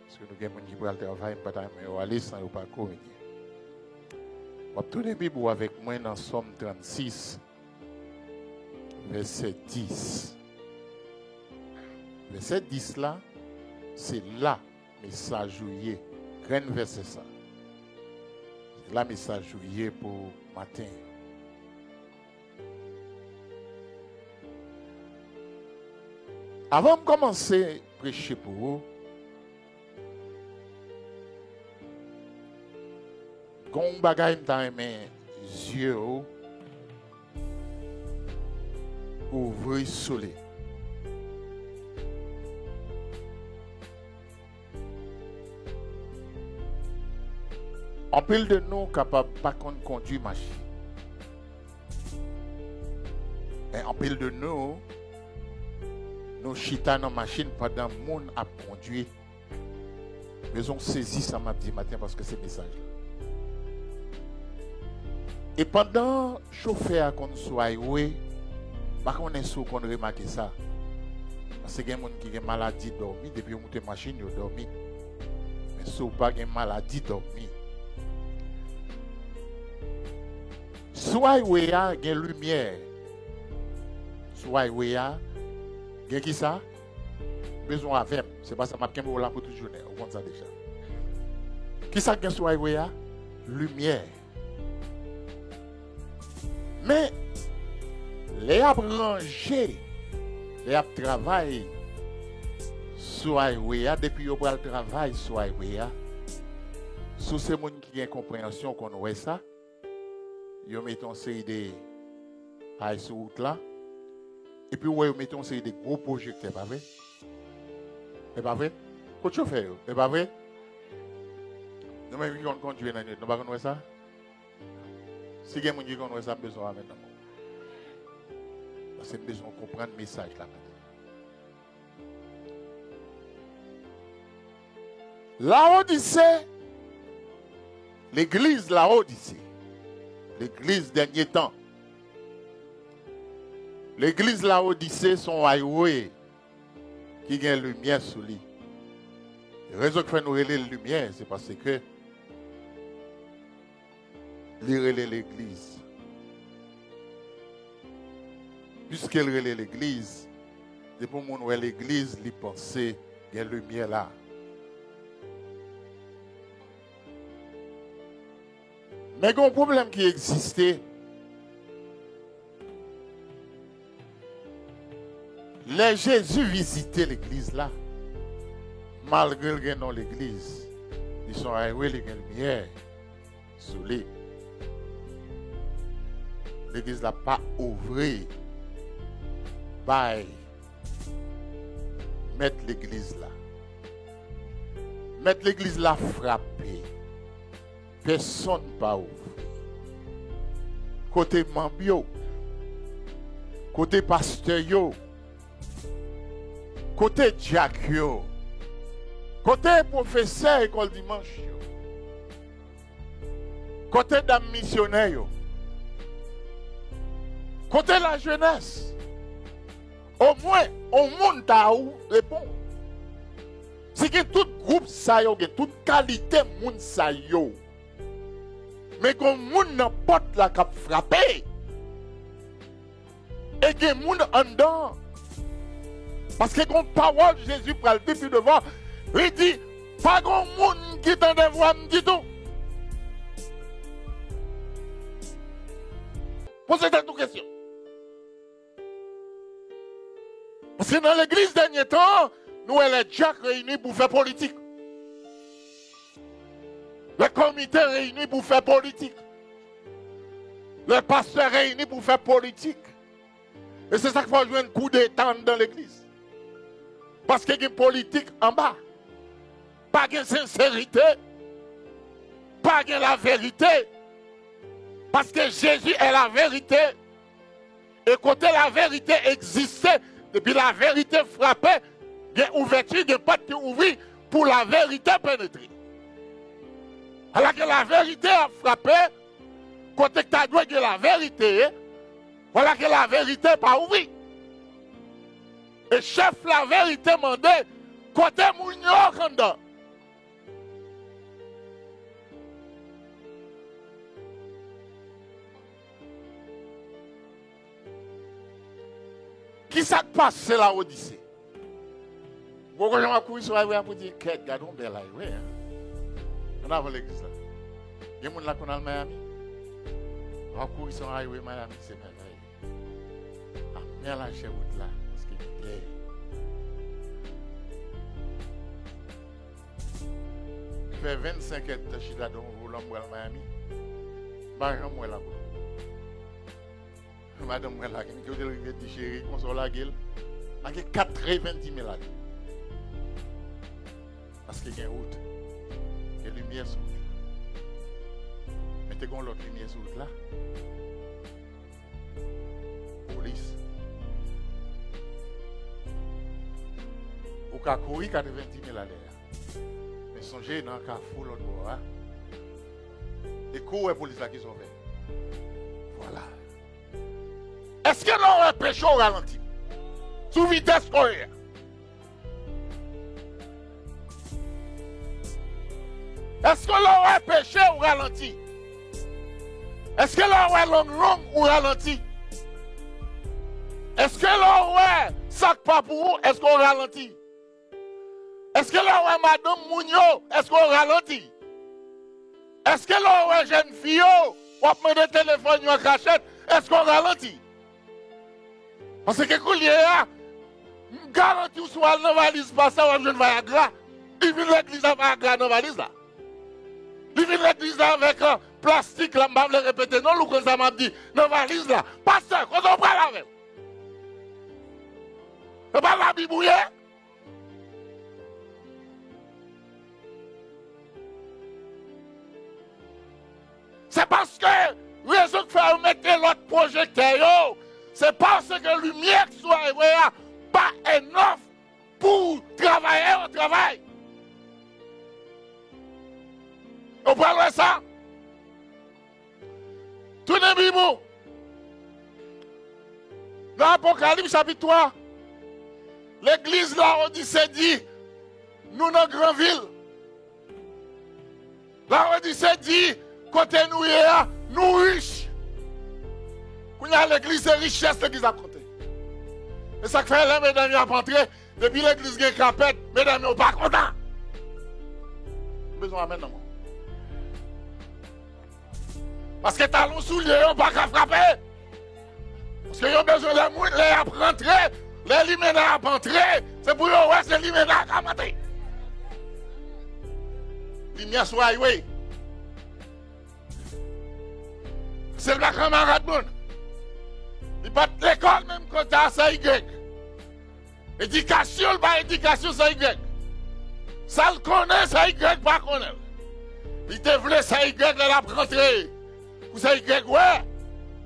Parce que nous avons des gens qui veulent travailler, mais on va aller sans pas communiquer. On va tourner Bible avec moi dans Somme 36, verset 10. Verset 10 là, c'est là message joué. Grand verset ça. C'est là message joué pour matin. Avant de commencer à prêcher pour vous, quand on bagaille dans mes yeux, ouvrez soleil. En pile de nous capables pas conduire machine. Et en pile de nous chita dans machine pendant que le monde a conduit. Nous avons saisi ça mardi matin parce que c'est le message. Et pendant que le chauffeur qu'on soit highway, pas qu'on est sûr qu'on remarque ça. Parce que il y a des gens qui ont maladie dormi depuis que la machine a dormi. Mais si vous n'avez pas maladie dormi. Soit il y a une lumière. Soit il y a qui ça? Besoin avec. C'est pas ça m'a qu'un là pour toute journée. On compte ça déjà. Qui ça gagne soit il y a? Lumière. Mais les a rangé, les a travaillé soit il y a depuis au le travail soit il y a. Sous ces gens qui ont compréhension qu'on voit ça, ils mettent une série de high sur route là. Et puis, vous mettez une série de gros projecteurs, pas vrai? C'est pas vrai? Qu'est-ce que vous faites? C'est pas vrai? Nous même qui conduit dans la nuit, nous ne pouvons pas ça? Si il y a des gens qui conduisent ça, besoin maintenant. Parce que nous besoin de comprendre le message là. La Odyssée, l'église la Odyssée, l'église dernier temps. L'église la Odyssée, son highway qui a une lumière sur lui. La raison qui fait nous relayer la lumière, c'est parce que il relaie l'église. Puisqu'elle relaie l'église, c'est pour nous voir l'église, lui penser qu'il y a une lumière là. Mais il y a un problème qui existait. Les Jésus visitait l'église là. Malgré le nom de l'église, ils sont arrivés les lumière sous les. L'église n'a pas ouvert. Bye. Mettre l'église là. Mettre l'église là frappée. Personne pas ouvert. Côté Mambio. Côté pasteur yo. Côté Jack yo. Côté professeur école dimanche yo. Côté dame missionnaire yo. Côté la jeunesse. Au moins, au monde t'a répond. C'est que tout groupe ça yo, toute qualité monde ça yo. Mais qu'on monde n'importe la cap frappé. Et que monde en dedans. Parce que quand parole Jésus prend le depuis devant, il dit, pas grand monde qui t'en voix me dit tout. Posez-vous une question. Parce que dans l'église dernier temps, nous, elle est déjà réunis pour faire politique. Le comité réuni pour faire politique. Le pasteur réuni pour faire politique. Et c'est ça qu'il faut jouer un coup d'état dans l'église. Parce qu'il y a une politique en bas. Pas de sincérité. Pas de la vérité. Parce que Jésus est la vérité. Et côté la vérité existait, depuis la vérité frappait, il y a une ouverture, il y a pas qui ouvrit pour la vérité pénétrer. Alors que la vérité a frappé, côté que tu as doué de la vérité, voilà que la vérité n'est pas ouverte. Et chef la vérité m'a dit, côté mounio kanda. Qui s'est passé là Odyssée? Pourquoi je vais courir sur la rue pour dire que gardons belle là, oui. On a l'église là. Il y a des gens là qu'on a le Miami. On va courir sur la rue Miami, c'est merveilleux. Ah, mais là, chez vous là, parce qu'il est je fais 25 ans de chita dans le volant Miami. Madame, moi là. Madame, moi là, qui est dit chérie, qu'on soit la gueule. Il y a 90 000 années. Parce qu'il y a une route. Il y a une lumière sur route. Mettez qu'on l'autre lumière sur route là. Police. Au cas courir 90 000 années. Mais songez dans le carrefour l'autre bord. Et quoi est police là qui sont faits? Voilà. Est-ce que l'on a péché au ralenti? Sous vitesse horaire. Est-ce que l'on a péché au ralenti? Est-ce que l'on a long ou ralenti? Est-ce que l'on a sac pas pour vous? Est-ce qu'on ralentit? Est-ce que l'on a madame Mounio? Est-ce qu'on ralentit? Est-ce que l'on a jeune fille? Ou a mis de téléphone en cachette? Est-ce qu'on ralentit? Parce que coulier là, garantie ou soit dans valise pas ça ou je ne Viagra. Il vient l'église avec Viagra dans valise là. Il vient l'église avec un plastique là, je vais le répéter non, ou ça m'a dit dans valise là. Pasteur, quand on parle avec. C'est pas la Bible. C'est parce que raison que faire mettre l'autre projecteur. C'est parce que la lumière qui soit pas enough pour travailler au travail. On parle de ça. Tout est Bible. Dans l'Apocalypse chapitre 3, l'église là, Odyssée dit, nous dans grande ville. La Odyssée dit, côté nous riches. Quand il y a l'église, c'est richesse l'église a compté. Et ça fait là, mesdames, à entrer. Depuis l'église qui est capette, mesdames, on pas content. Besoin maintenant. Parce que talons souliers, on pas qu'à frapper. Parce que ont besoin de mouiller, les rentrer, les liménas à entrer. C'est pour eux, ouais, c'est les liménas à rentrer. Lumière soit oui. C'est le camarade bon. Il pas de l'école même quand tu as ça Y. Éducation, pas éducation, ça Y. Ça le connaît, ça Y, pas connaît. Il te voulait ça Y, là, la rentrer. Ou ça Y, ouais.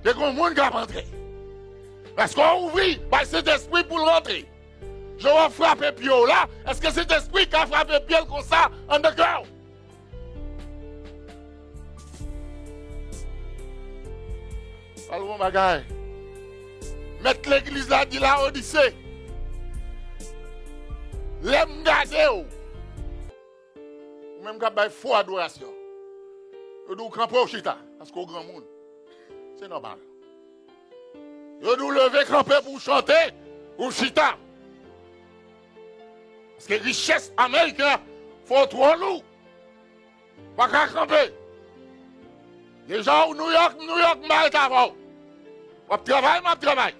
Il y a un monde qui va rentrer. Parce qu'on ouvre, bah, cet esprit pour rentrer. Je vais frapper Pio là. Est-ce que cet esprit qui a frappé Pio comme ça, en the girl? Allons, bagaille. Mettre l'église là, dit la Odyssée. L'aime garder ou. Même quand il faut adoration. Vous devez camper au chita. Parce qu'au grand monde. C'est normal. Vous devez lever camper pour chanter au chita. Parce que richesse américaine, il faut trop lourd. Pas qu'à camper. Les gens au New York, mal d'avant. On travaille.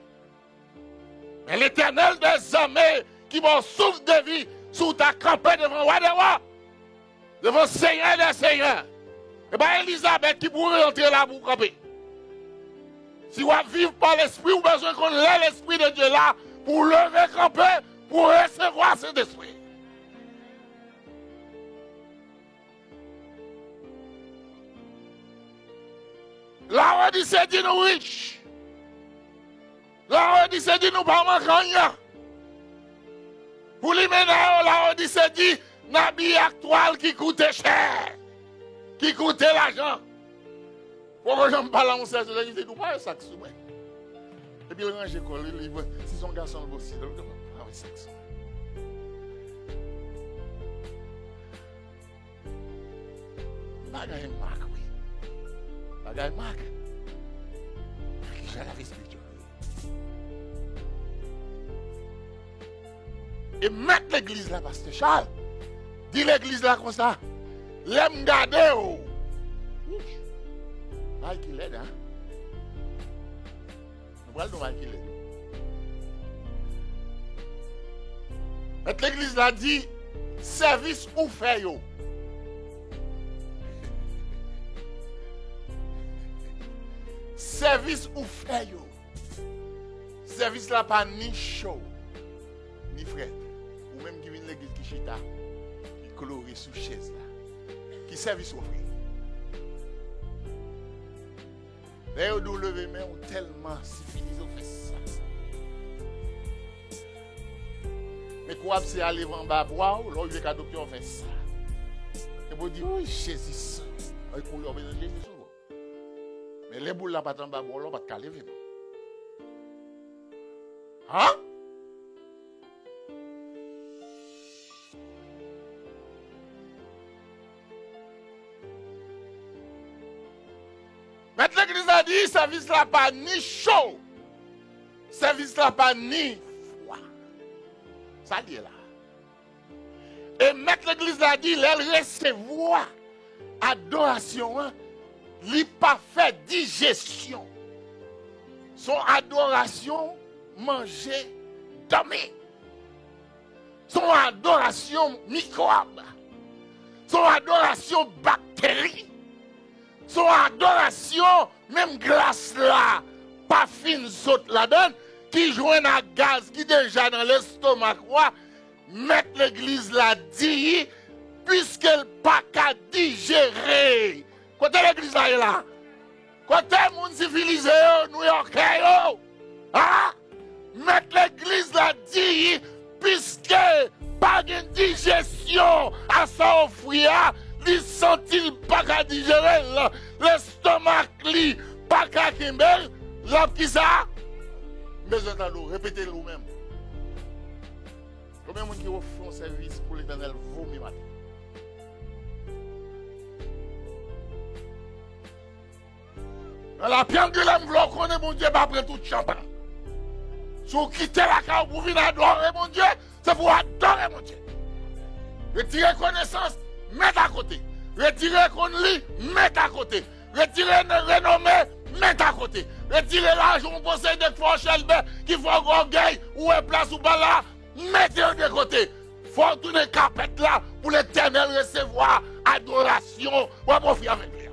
Mais l'Éternel des armées qui vont souffle de vie sous ta campagne devant roi des rois, devant Seigneur des seigneurs. Et bien, Elisabeth qui pourrait entrer là pour camper. Si vous vivez par l'esprit, vous avez besoin qu'on ait l'esprit de Dieu là pour lever camper, pour recevoir cet esprit. La Odyssée dit nous riches. La Odyssée dit nous pas manquer rien. Pour lui mener, la Odyssée dit n'habit actuel qui coûtait cher, qui coûtait l'argent. Pourquoi je me parle à mon sœur, je dis nous pas un sac sous moi. Et puis il range l'école, il livre, si son garçon le aussi, il pas un sac sous moi. Bagaille marque, oui. Bagaille marque. J'ai la vie spirituelle. Et mettre l'église là, Pasteur Charles. Dis l'église là comme ça. L'aime garder. Mal qu'il aide, hein. Nous voyons mal qu'il aide. Mettre l'église là dit service ou fait yo. Service ou fait yo. Service là pas ni chaud, ni frais. Ou même qui vient de l'église qui chita, qui coloré sous chaise là. Qui service offre. Les gens nous lever main ont tellement civilisé fait ça. Mais quoi c'est aller en bas boire, là il y a cadeau qui ont fait ça. Et vous dire oui Jésus. Il pour leur bénir Jésus. Mais les boules là pas en bas boire, là pas de caler vraiment. Hein? Maintenant, l'église a dit, service là pas ni chaud, service là pas ni froid. Ça dit là. Et maintenant, l'église a dit, elle recevoir adoration, il pas fait digestion. Son adoration, manger, dormir. Son adoration, microbe. Son adoration, bactéries. Son adoration, même glace là, pas fine saute là-dedans, qui joint à gaz, qui déjà dans l'estomac, mettre l'église là, dit, puisqu'elle pas qu'à digérer. Côté l'église là est là. Côté moun civilisé, New Yorkais, hein? Mettre l'église là, dit, puisque pas de digestion à sa offrir, il sentit pas qu'à digérer, l'estomac li pas qu'à kimbel, l'homme qui ça? Mais entendez, répétez-le vous-même. Combien de gens qui offrent un service pour l'Éternel vomit matin? Dans la piangule, vous connaissez mon Dieu, pas après tout champagne. Si vous quittez la carte pour venir adorer mon Dieu, c'est pour adorer mon Dieu. Retirez connaissance, mettez à côté. Retirez qu'on lit, mettez à côté. Retirez renommée, mettez à côté. Retirez l'argent possède de Fort Shelby qui faut orgueil ou est place ou pas là, mettez-le de côté. Faut tourner carpette là pour l'Éternel recevoir adoration. Ou à profiter avec lui.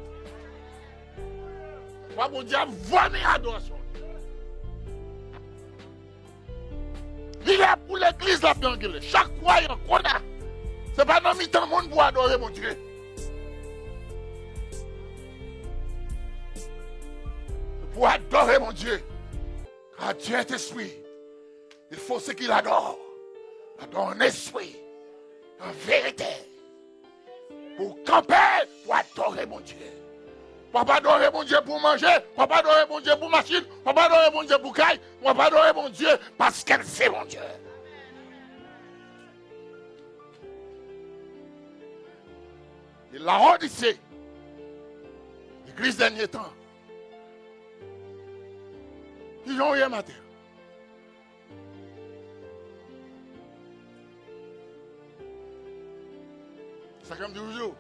Ou à mon Dieu, vomir adoration. Il est pour l'église la piangule. Chaque croyant qu'on a, c'est pas dans mi-temps monde pour adorer mon Dieu. Pour adorer mon Dieu. Car Dieu est esprit. Il faut ce qu'il adore. Adore en esprit, en vérité. Pour camper, pour adorer mon Dieu. Papa adorer mon Dieu pour manger, papa adorer mon Dieu pour machine, papa adorer mon Dieu pour caille, papa adorer mon Dieu parce qu'elle c'est mon Dieu. Et la Odyssée, l'église dernier temps, ils ont eu un matin. C'est comme toujours.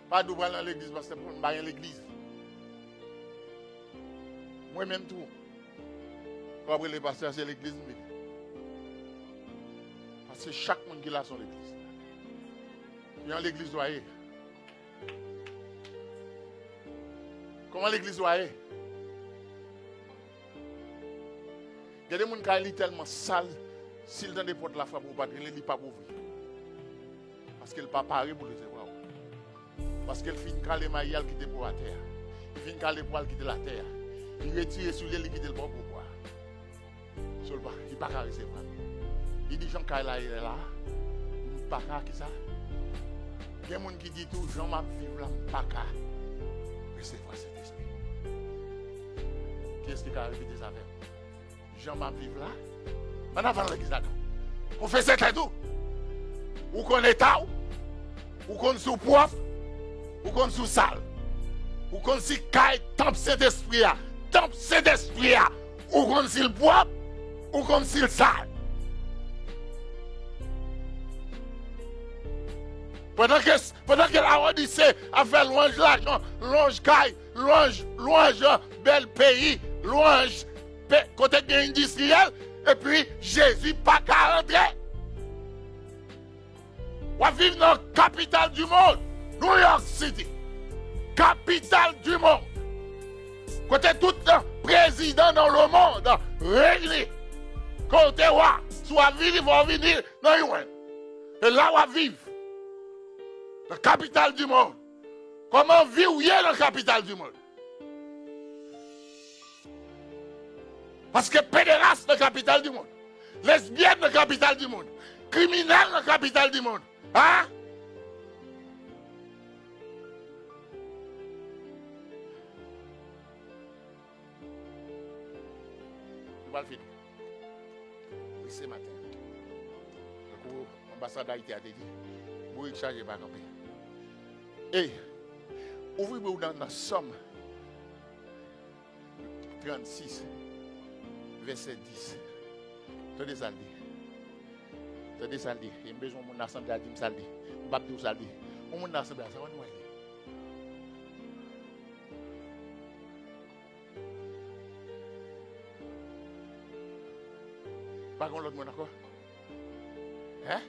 Pas d'ouvrir dans l'église parce que pour ne pas l'église. Moi-même tout. Quand les pasteurs, c'est l'église. Parce que chaque monde qui a son église. Il y a l'église doit y. Comment l'église doit être? Il y a des gens qui sont tellement sales, s'ils donnent des portes la frappe, ils ne pas ouvrir. Parce qu'elle n'est pas parée pour le recevoir. Parce qu'elle finit quand les mailles qui étaient pour la terre. Il finit quand les poils qui étaient la terre. Il retire sous les liquides le bon pour boire. Il ne pas qu'à recevoir. Il dit Jean-Claude là, il est là. Il ne pas qu'à qui ça? Il y a des gens qui disent tout, Jean m'a vivre là, pas qu'à recevoir cet esprit. Qui est-ce qui a répété ça avec? Jean m'a vivre là. Maintenant, avant l'église là. On fait ça tout. Ou qu'on est tard, ou qu'on est sous poivre, ou qu'on est sous sale, ou qu'on est sous caille, temple Saint-Esprit, temple Saint-Esprit, ou qu'on est sous le poivre, ou qu'on est sous le sale. Pendant que la Odyssée a fait louange l'argent, louange caille, louange bel pays, louange côté industriel, et puis Jésus pas qu'à rentrer. On va vivre dans la capitale du monde, New York City. Capitale du monde. Côté tout président dans le monde, réuni. Côté roi, soit vivre, ils vont venir dans le et là, on va vivre. La capitale du monde. Comment vivre dans la capitale du monde? Parce que pédéraste dans la capitale du monde. Lesbienne dans la capitale du monde. Criminel dans la capitale du monde. Hein? On va le finir. Oui, ce matin. L'ambassade d'Haïti a dit, vous ne chargez pas non plus. Et, ouvrez-vous dans la somme 36, verset 10. Tenez ça. Tenez ça. Il y a besoin de mon assemblée à dire ça. On va dire ça. On mon assemblée à ça. Pas contre l'autre monde encore. Hein?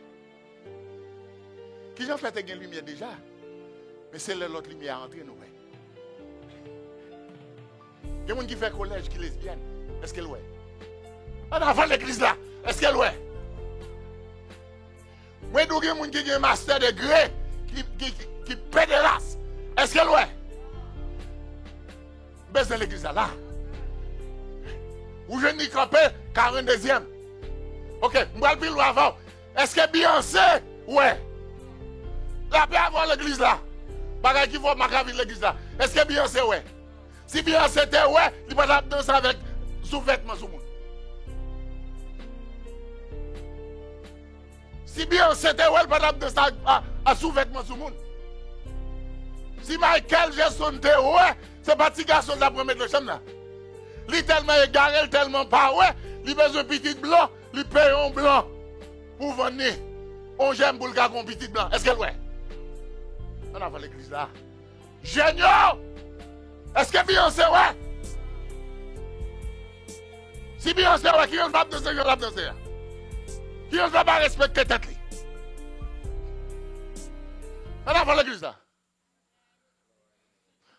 Qui j'en fait une lumière déjà? Mais c'est l'autre lumière à entrer nous. Il y a des gens qui font collège qui lesbienne. Est-ce qu'elle est? En avant l'église là. Est-ce qu'elle est? Moi, il y a des gens qui ont un master degré qui pédérasse. Est-ce qu'elle est? Baisse de l'église là. Ou je n'y campé 42e. Ok, je vais le pile avant. Est-ce que Beyoncé? Ouais. La paix avant l'église là. Parce qu'il faut m'accaver l'église là. Est-ce que Beyoncé ouais? Si Beyoncé était ouais, il va pas danser avec sous-vêtements sous monde. Si Beyoncé était ouais, il va pas danser à sous-vêtements sous monde. Si Michael Jackson était ouais, c'est pas petit garçon de la première de chambre là. Il est tellement égaré, tellement pas ouais, il a besoin de petit blanc, il paye un blanc pour venir. On j'aime pour le gars con petit blanc. Est-ce qu'elle ouais? On a fait l'église là. Génial! Est-ce que Beyoncé ouais? Si Beyoncé ouais, qui ne va pas danser, je vais danser. Qui ne va pas respecter tête. On a fait l'église là.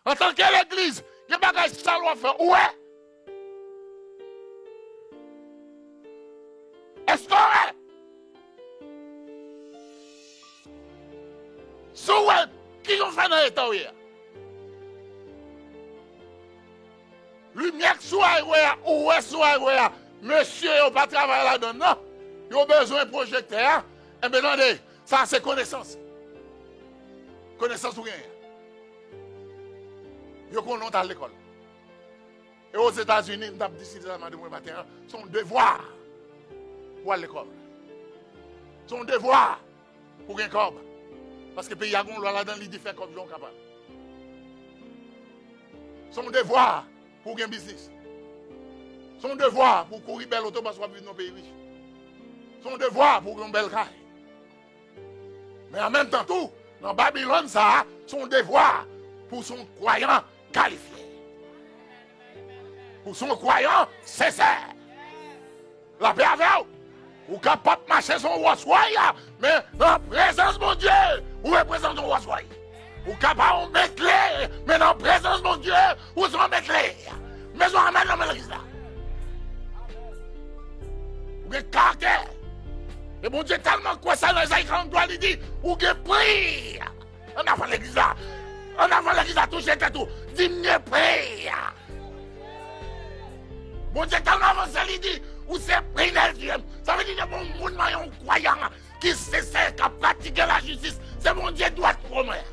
En tant que l'église, il y a pas de salon à faire. Ouais? Est-ce que ouais? So ouais? Qui ont fait dans l'état hier? Lumière soit ouais, soit ouais. Monsieur, il n'a pas travaillé là-dedans, non? Il a besoin de projecteur. Et bien, attendez, ça c'est connaissance. Connaissance ou rien. Il connaît à l'école. Et aux États-Unis, nous avons décidé de matin, son devoir pour aller à l'école. Son devoir pour un corps. Parce que le pays a une loi là-dedans, il dit faire comme gens capables. Son devoir pour un business. Son devoir pour courir belle auto parce qu'on vit dans nos pays riches. Son devoir pour une belle caille. Mais en même temps, tout, dans Babylone, ça, son devoir pour son croyant qualifié. Pour son croyant sincère. La paix avec vous. Ou capable de marcher son roi soya, mais dans la présence de mon Dieu, ou représente son roi soya. Ou capable de mettre Mais dans la présence de mon Dieu, où sont mettre les maison amène dans l'église là. Ou bien caractère. Et mon Dieu tellement quoi ça dans Isaïe 43, il dit, ou bien prie. En avant l'église là. En avant l'église là, toucher tout. Diminuer prie. Mon Dieu tellement avancé, il dit, ou c'est prie dans Dieu. Ça veut dire que mon monde est un croyant qui sait qu'à pratiquer la justice, c'est mon Dieu doit promettre.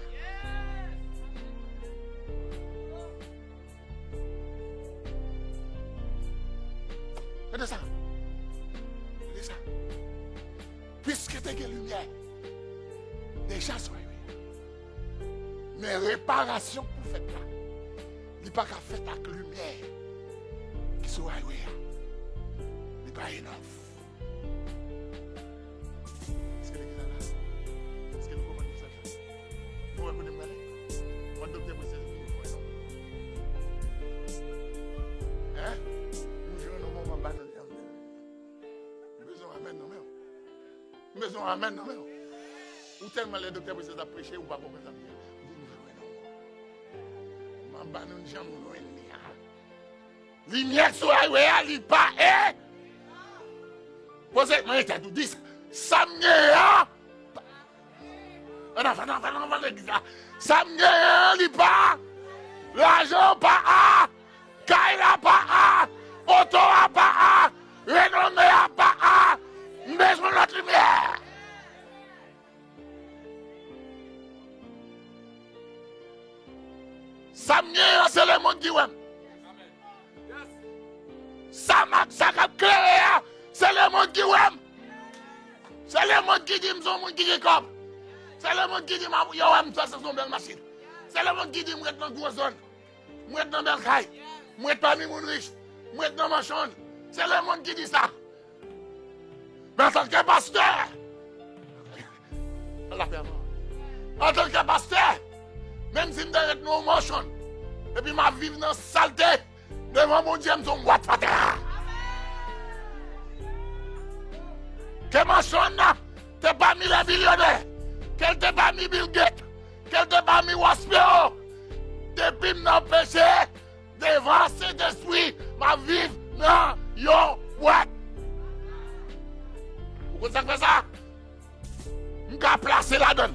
C'est ça. C'est ça. Puisque tu as une lumière, déjà soyez. Mais réparation pour faire là, il n'est pas qu'à faire avec lumière qui soit il n'est pas enough. Est-ce que l'église est là? Est-ce que nous comprenons ça? Nous reconnaissons aller? On doit bien poser des questions. Hein? Nous jouons nos moments bas. Besoin amène non mais. Besoin amène non mais. Ou tellement les docteurs posent à prêcher ou pas comprendre ça. Lumière sur la rue, il pas et posez moi t'as tout dit ça me on l'église ça me il pas l'argent pas caille pas auto pas renommé pas besoin de notre lumière. Ça c'est le monde qui aime. Ça a créé, c'est le monde qui aime. C'est le monde qui dit, c'est le monde qui est comme. C'est le monde qui dit, yo aime, ça c'est une belle machine. C'est le monde qui dit, moi dans une grosse zone. Moi dans une belle caille. Moi parmi les riches. Moi dans ma chambre. C'est le monde qui dit ça. Mais en tant que pasteur, en tant que pasteur, même si je suis dans mon chambre, et puis ma vie dans la saleté, devant mon Dieu, je suis droit de terre. Que ma chambre, tu pas mis les millionnaires, qu'elle t'a pas mis Bill Gates, qu'elle t'a pas mis Waspio, depuis que je péché, devant cet esprit, ma vie dans yon boîte. Vous comprenez ça? Je vais placer là-dedans.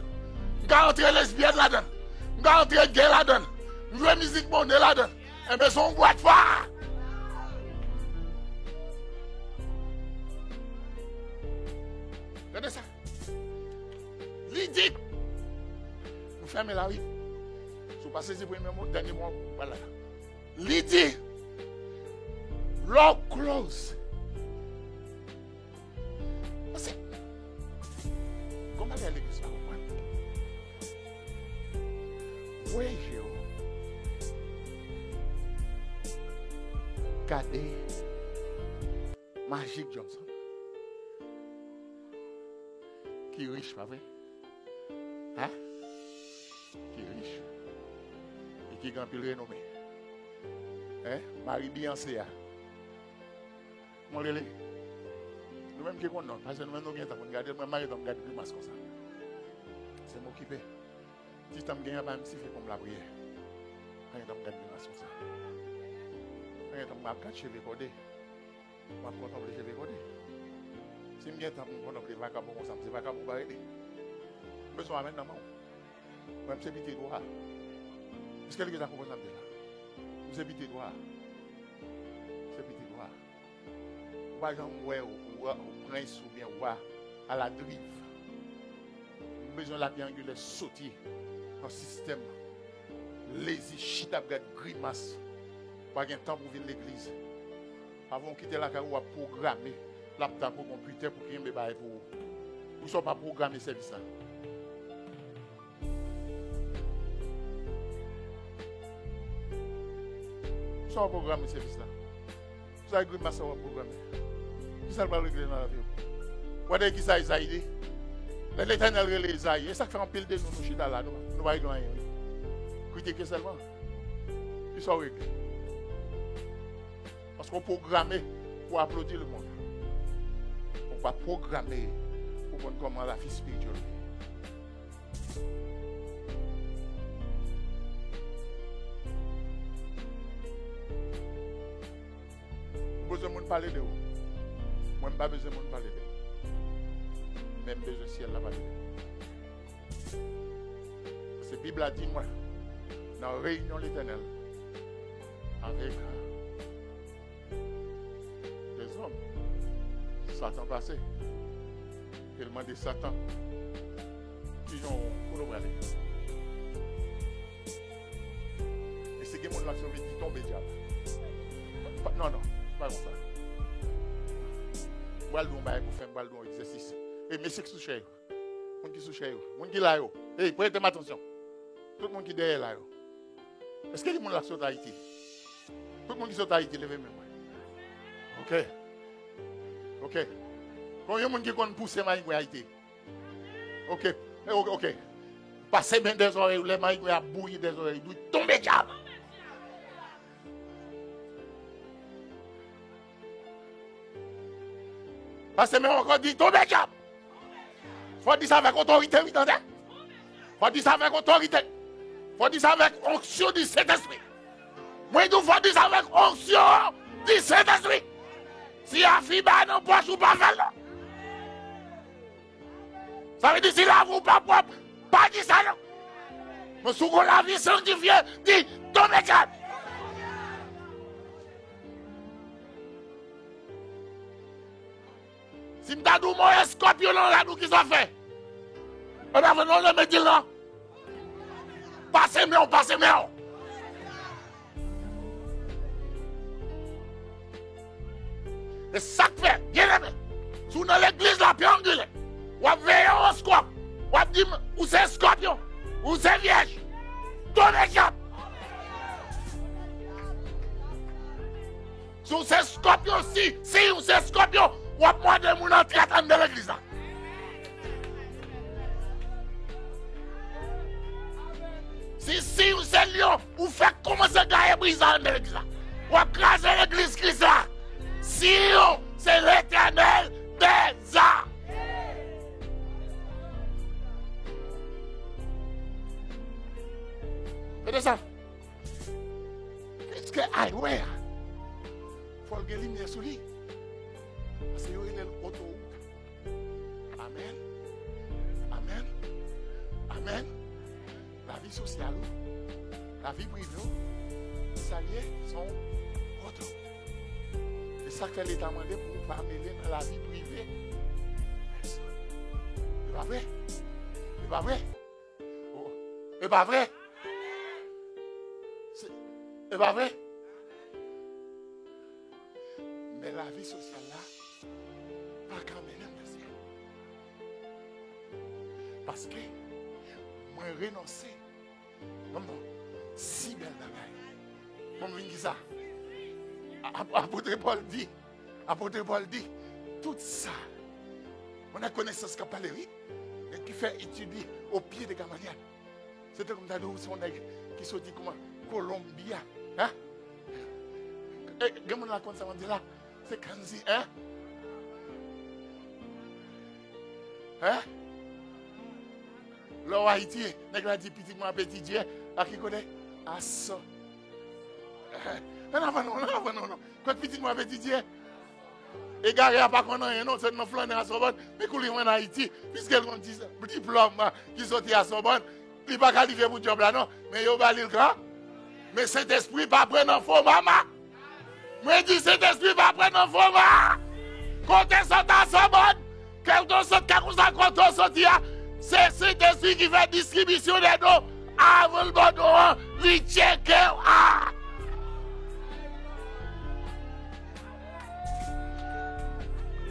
Je vais entrer lesbienne là-dedans. Je vais entrer gay là-dedans. Je vais musique monnaie là-dedans. Et bien, son boîte phare. Regardez ça. Lydie. Vous fermez la rue. Si vous passez le premier mot, dernier mot, voilà. Lydie. Lock close. Comment est l'église là? Oui, regardez Magic Johnson. Qui est riche, pas vrai? Hein? Qui est riche. Et qui est grand pile renommé. Hein? Marie Beyoncé. Mon relais. Nous-mêmes qui sommes parce que nous-mêmes nous avons regardé, moi, Marie, nous avons gardé plus masque comme ça. C'est m'occuper. Si tu as gagné, je vais me siffler comme la prière. Je vais me garder plus masque comme ça. Je vais me garder cheveux codés. Je vais me contempler les cheveux codés. Si je vais me contempler les vagabonds comme ça, c'est vagabond pour arrêter. Je besoin de maintenant. Je vais me séviter droit. Est-ce que les gens comprennent ça? Je vais séviter droit. Séviter droit. Par exemple, ou prince ou bien roi à la drive. Besoin de la triangulaire sauter dans le système. Lazy, shit, grimace. Pas de temps pour venir à l'église. Avant de quitter la carrière, on va programmer laptop pour computer pour qu'il y ait un bébé pour vous. Vous ne soyez pas programmé ce service là. Vous ne soyez pas programmé ce service là. Vous avez grimace à programmer. Qui ça va régler dans la vie? Vous avez qui ça, Isaïe? L'Éternel relève Isaïe. Et ça fait un pile de nous chita là. Nous ne voyons rien. Critiquer seulement. Qui sont réglés. Parce qu'on programme pour applaudir le monde. On va programmer pour voir comment la vie spirituelle. besoin de parler de vous. Moi, je n'ai pas besoin de parler de vous. Même besoin de ciel là parler de vous. Parce que la Bible a dit, moi, dans la réunion de l'Éternel, avec des hommes, Satan passé. Il m'a dit Satan, qui ont pour aller. Et c'est que mon action veut dire tomber diable. Non, pas comme ça. Je vais faire un exercice. Et messieurs qui sont chez vous, les gens qui sont chez vous, les gens qui sont là, prêtez attention. Tout le monde qui est derrière là. Est-ce que les gens qui sont à Haïti? Tout le monde qui sont à Haïti, levez-moi. Ok. Combien de gens qui ont poussé à Haïti? Ok. Passez bien des oreilles, les mains qui ont bouilli des oreilles, ils doivent tomber diable. Passez bien encore dit tomber diable. Faut dire ça avec autorité, vous entendez? Faut dire ça avec autorité. Faut dire ça avec onction du Saint-Esprit. Moi, il faut dire ça avec onction du Saint-Esprit. Si la fille bat non poche ou pas faire là. Ça veut dire si la vous pas propre, pas dit ça non. Mais sous la vie sanctifiée, dit tombez diable. Si je dis mon scorpion là, nous qui sont fait. On a fait non, le me dire là. Passez mieux. Et ça fait, bien aimé. Sous dans l'église là, puis on gueule. Ou à veiller au scorpion. Ou à dire, où c'est scorpion. Où c'est vierge. Donnez diable. Sous c'est scorpion, si ou c'est scorpion. Ou à moi de mon entrée dans l'église là. Si ou c'est lion, ou fait commencer à gagner brisant dans l'église là. Ou à craser l'église Christ là. Si c'est l'Éternel des armes. C'est ça. Qu'est-ce que aïe ouais. Faut que lumière sur lui. Parce que il est l'autoroute. Amen. La vie sociale, la vie privée, ça y est, sont autoroute. C'est ça que l'État a demandé pour ne pas mêler dans la vie privée. C'est pas vrai. C'est pas vrai. C'est pas vrai. C'est pas vrai. Mais la vie sociale là, pas quand même merci. Parce que moi renoncer. Non, si belle bagaille. Comme je dis ça. Apôtre Paul dit, tout ça, on a connaissance qu'à Valérie, et qui fait étudier au pied de Gamaliel. C'était comme ça, son nègre qui se dit comment Colombia. Hein? Et comment on a compte ça, on dit là, c'est Kanzi, hein? Hein? L'eau Haïti, nègre a dit petit Dieu, à qui connaît? À ça. Non. Quand petit moi petit Dieu, égaré à pas qu'on a non, c'est une flanne à Sorbonne, mais qu'on en Haïti, puisqu'elle a un diplôme qui sortit à Sorbonne, il pas qualifié pour job là non, mais il va le grand. Mais cet esprit pas prendre en format. Moi dis cet esprit pas prendre en format. Quand tu sort à Sorbonne, quand on sort quand on sortir, c'est cet esprit qui fait distribution des dons avant le bon lui checker.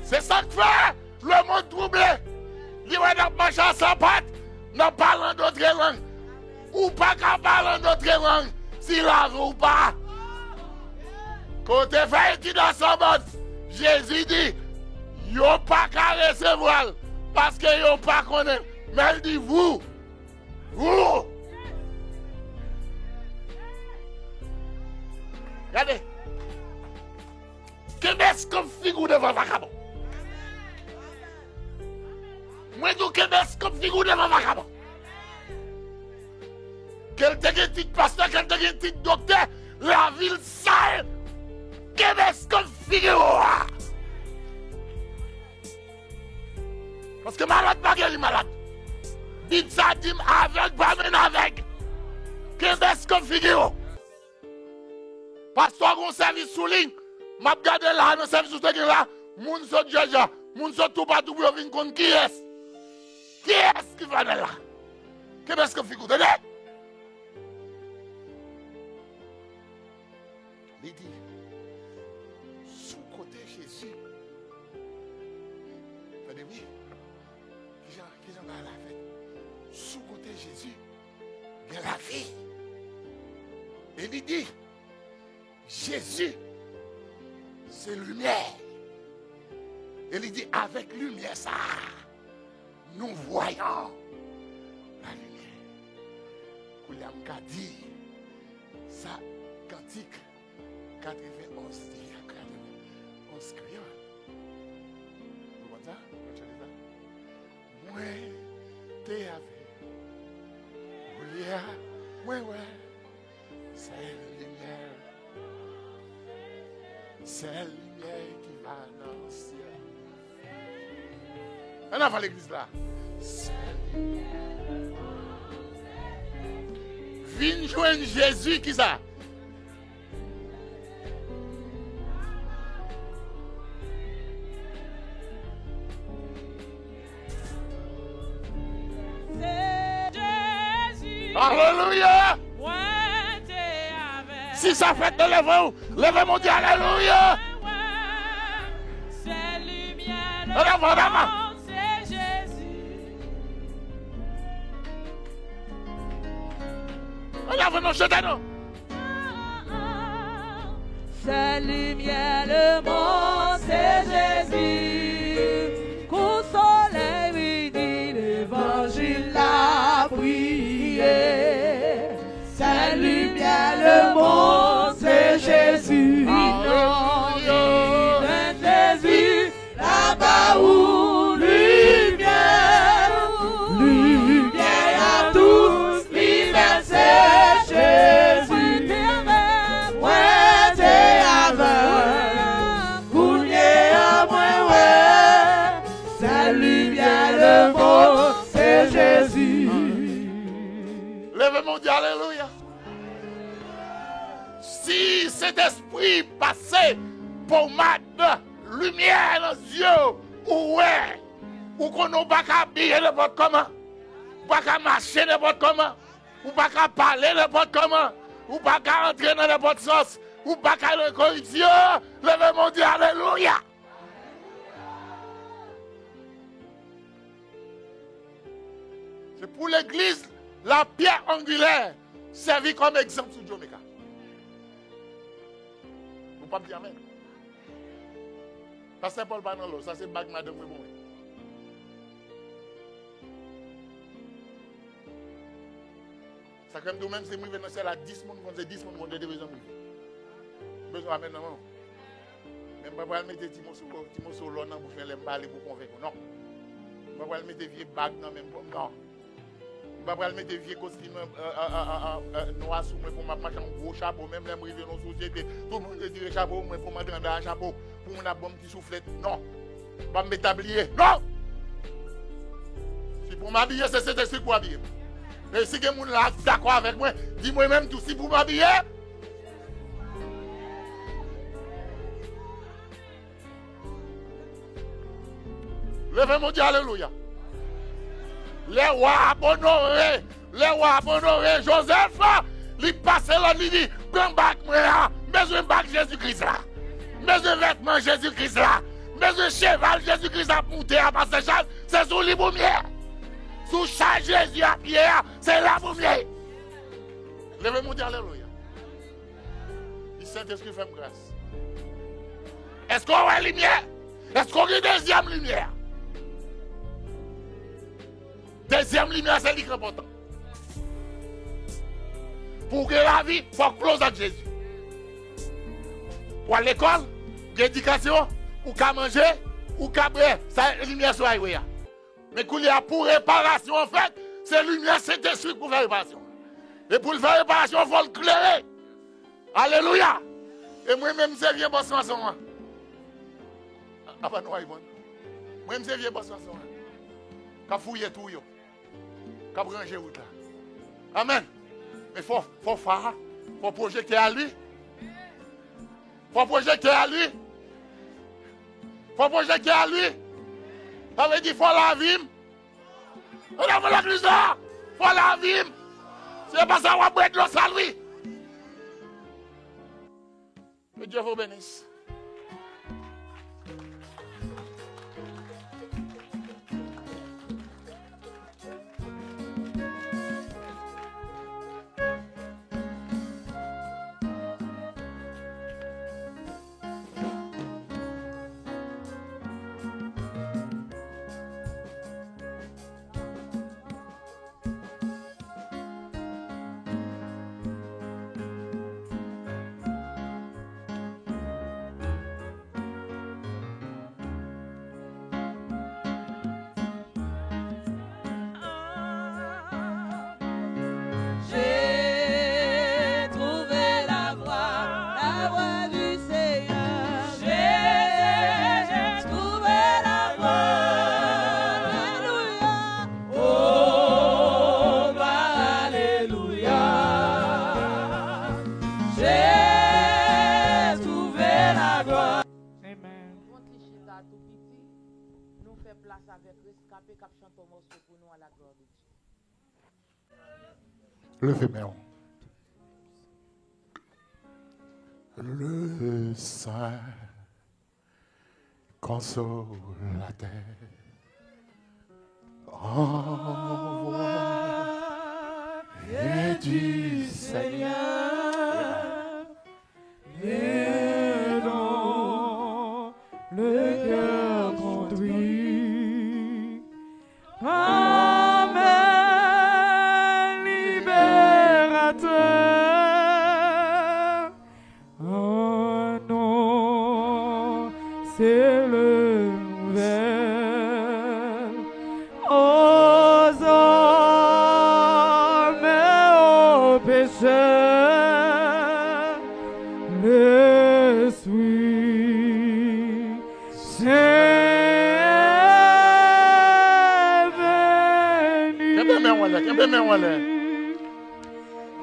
C'est ça que fait le monde troublé. Il va nous marcher sans patte, nous parlons d'autres langues. Ou pas qu'à parler d'autres langues, si la ou pas. Quand tu fais étude dans son monde, Jésus dit, yo pas qu'à recevoir, parce que yo pas connaît. Mais il dit, vous. Regardez. Qu'est-ce qu'on figure devant vagabond? Moi, je dis qu'est-ce qu'on figure devant vagabond? Quel te titre pasteur, quel te titre docteur, la ville sale, qu'est-ce qu'on figure? Parce que malade, pas qu'il est malade. Dites ça, dit avec, pas même avec. Qu'est-ce qu'on figure? Pasteur, on service sous ligne. M'a regardé là, dans service sous ligne là. Moun so Djaja, moun so tout partout pour venir contre qui est? Qui est-ce qui va là? Qu'est-ce qu'on figure? Il dit, sous côté Jésus. Attendez, oui. Qui j'en a la fête? Sous côté Jésus, il y a la vie. Et il dit, Jésus, c'est lumière. Et il dit, avec lumière, ça, nous voyons la lumière. Kouliam a dit, ça, cantique. 91 dit, 91 créole. Vous comprenez ça? Moi, t'es avec. Oui, ouais. C'est la lumière. C'est la lumière qui va dans le ciel. On a fait l'église là. Viens joindre Jésus qui ça? Alléluia. Si ça fait de levez mon Dieu, alléluia. C'est lumière, Alléluia. c'est Jésus. Alléluia, non, je t'aime. C'est lumière, le monde, c'est Jésus. Qu'au soleil midi, l'évangile a brillé. C'est lumière, le monde, c'est Jésus. C'est Jésus, là-bas où lumière, lumière à tous, lumière, c'est Jésus. Moi, t'es avec, coulé à moi, ouais. C'est lumière, le monde, c'est Jésus. Levez mon Dieu, alléluia. Si cet esprit passait pour mettre lumière dans les yeux, ou qu'on n'a pas qu'à habiller n'importe comment, ou pas qu'à marcher n'importe comment, ou pas qu'à parler n'importe comment, ou pas qu'à entrer dans n'importe sens, ou pas qu'à reconnaître Dieu, levez mon Dieu, alléluia. C'est pour l'église, la pierre angulaire servie comme exemple sur Jamaica. Vous ne pouvez pas me dire amen. Pasteur Paul Banolo, ça c'est bague madame Webon. Ça comme nous même si nous venons à 10 personnes, c'est 10 personnes qui ont besoin de besoin amen non. Même pas pour mettre Timo sur l'eau pour faire les parler pour convaincre non. Pas pour mettre vieux bague non même non. Pas pour mettre vieux costume noir sur moi pour marcher en gros chapeau même les arriver dans société tout le monde dit chapeau moi pour m'entrer dans un chapeau pour mon bon petit soufflette non. Pas me tablier non. Si pour m'habiller c'est cet esprit pour habiller. Et si quelqu'un est d'accord avec moi, dis-moi même tout si pour m'habiller. Levez mon Dieu, alléluia. Les rois honorés, Joseph, il passe là, il dit, prends bac, besoin de bac Jésus-Christ là. Besoin de vêtements Jésus-Christ là. Besoin de cheval Jésus-Christ à monter à passer Charles, c'est sous les baumières. Sous chaque Jésus à pierre, c'est la baumière. Levez mon Dieu, alléluia. Le Saint-Esprit fait grâce. Est-ce qu'on a une lumière? Est-ce qu'on a une deuxième lumière? Deuxième lumière, c'est l'important. Important. Pour que la vie, il faut close avec Jésus. Pour l'école, l'éducation, ou qu'à manger, ou qu'à boire, ça lumière sur la rue. Mais qu'il y a pour réparation, en fait, c'est lumière, c'est esprit pour faire réparation. Et pour faire réparation, il faut le clairer. Alléluia. Et moi-même, c'est vieux boss maçon. Ah, pas nous, moi-même, c'est vieux boss maçon. Qui a fouillé tout, qui a branché route là. Amen. Mais il faut faire, il faut projeter à lui. Il faut projeter à lui. Il faut projeter à lui. Ça veut dire qu'il faut la vime. On a fait l'église là. Il faut la vime. C'est pas ça qu'on va boire de l'eau sale, oui. Que Dieu vous bénisse. Levez mes mains. Le Saint consolateur envoie et du Seigneur et dans le cœur conduit. Amen, libérateur. Oh non, c'est le nouvel. Aux hommes et aux pécheurs, l'Esprit Saint venu.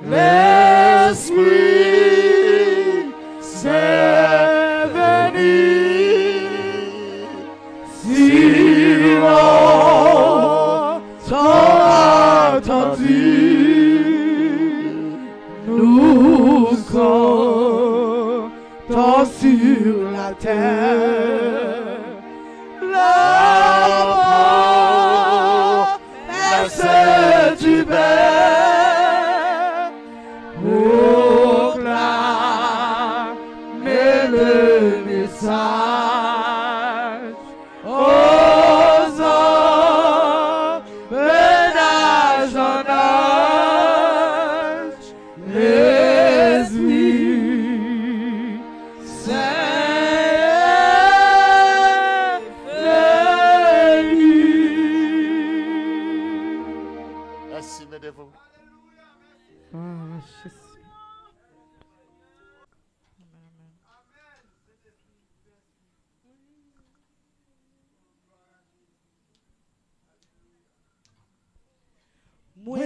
L'Esprit Saint venu. Si l'on t'en attendu, nous comptons sur la terre. La promesse du Père, proclamer le message aux hommes d'âge en âge. L'Esprit Saint venu. Merci, mettez-vous. Moi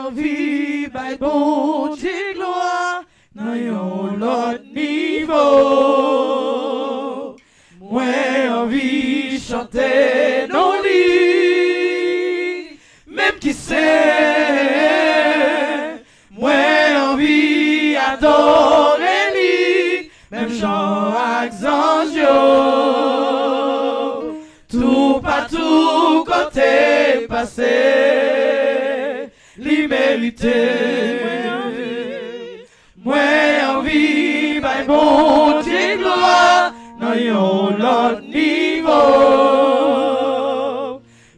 envie by bon Dieu gloire dans yon l'autre niveau. Moi envie chanter nos lits, même qui sait. Moi envie adorer lui, même Jean Axanjo. Tout partout côté passé, l'immérité. Moi envie, by bon Dieu gloire, dans yon l'autre niveau.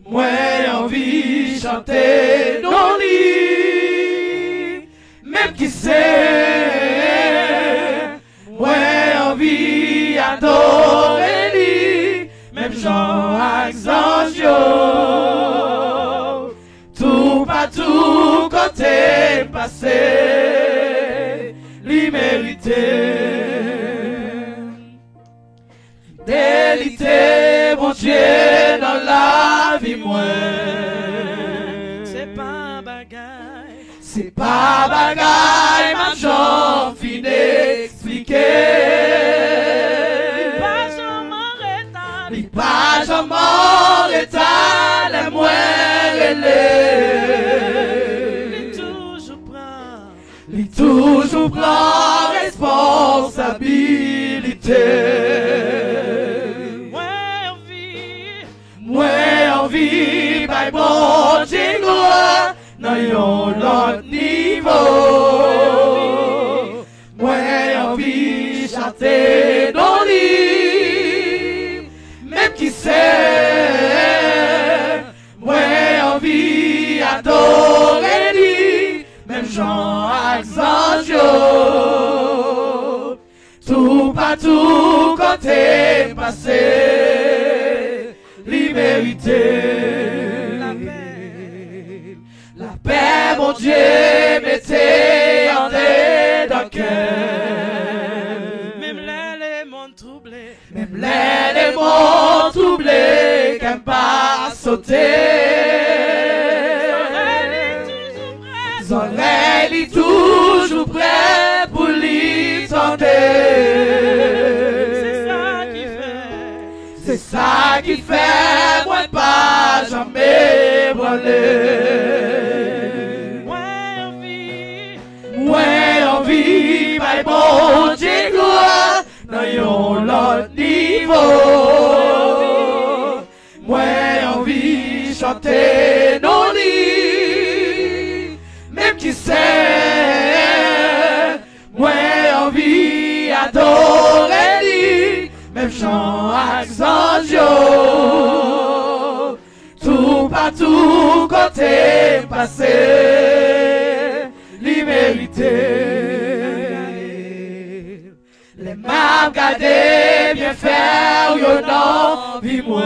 Moi envie chanter nos lits, même qui sait. Moi envie adorer lui, même Jean Axanjo. Tout partout côté passé, l'immérité. réalité, mon Dieu, dans la vie, moi. C'est pas bagaille. C'est pas bagaille, ma jambe fin expliquer. Li pas jamais état, les moelles Li toujours prend responsabilité. Moi envie, by bon Dieu gloire, dans yon l'autre niveau. Moi envie chanter dans lui, même qui sait. Moi envie adorer lui, même Jean Axanjo. Tout partout côté passé, liberté. La paix, mon Dieu, mettez en dans cœur. Même les mondes troublés. Même les mondes troublés, qu'aime pas sauter. Oreilles toujours prêt pour l'y c'est ça qui fait, moi pas jamais brûler. Moi envie, my bon Dieu gloire, dans yon l'autre niveau. Moi envie chanter nos lits, même qui sait. Moi envie adorer lui, même Jean Axanjo. Tout partout côté passé, liberté. Les mains gardées bien faire yon envie moins.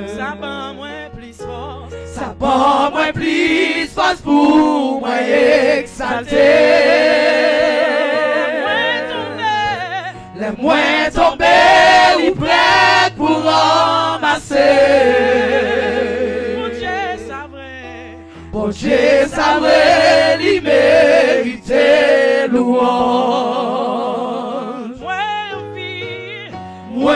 Ça bat moins plus fort. Ça bat moins plus force pour moi exalter. Les moins tombés ou prêts pour ramasser. Bon Dieu, ça vrai, lui mérite louange. Moi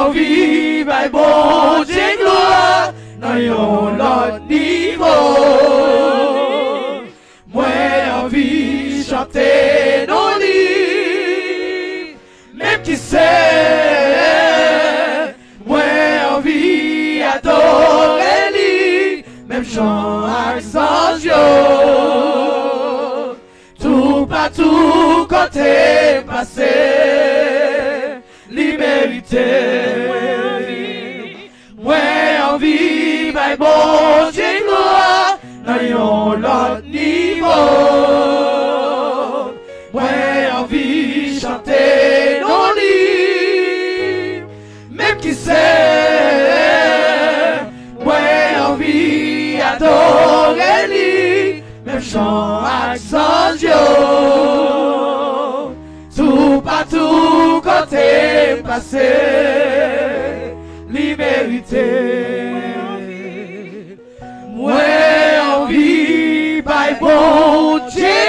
envie, by bon Dieu gloire, dans yon l'autre niveau. Moi envie chanter nos lits, même qui sait. Moi envie adorer lui, même Jean Axanjo. Tout partout côté passé, liberté. Moi envie, by bon Dieu gloire, dans yon l'autre niveau. Moi envie chanter nos lits, même qui sait. Moi envie adorer lui, même Jean Axanjo. Tout partout côté passé, liberté. Moi envie, by bon Dieu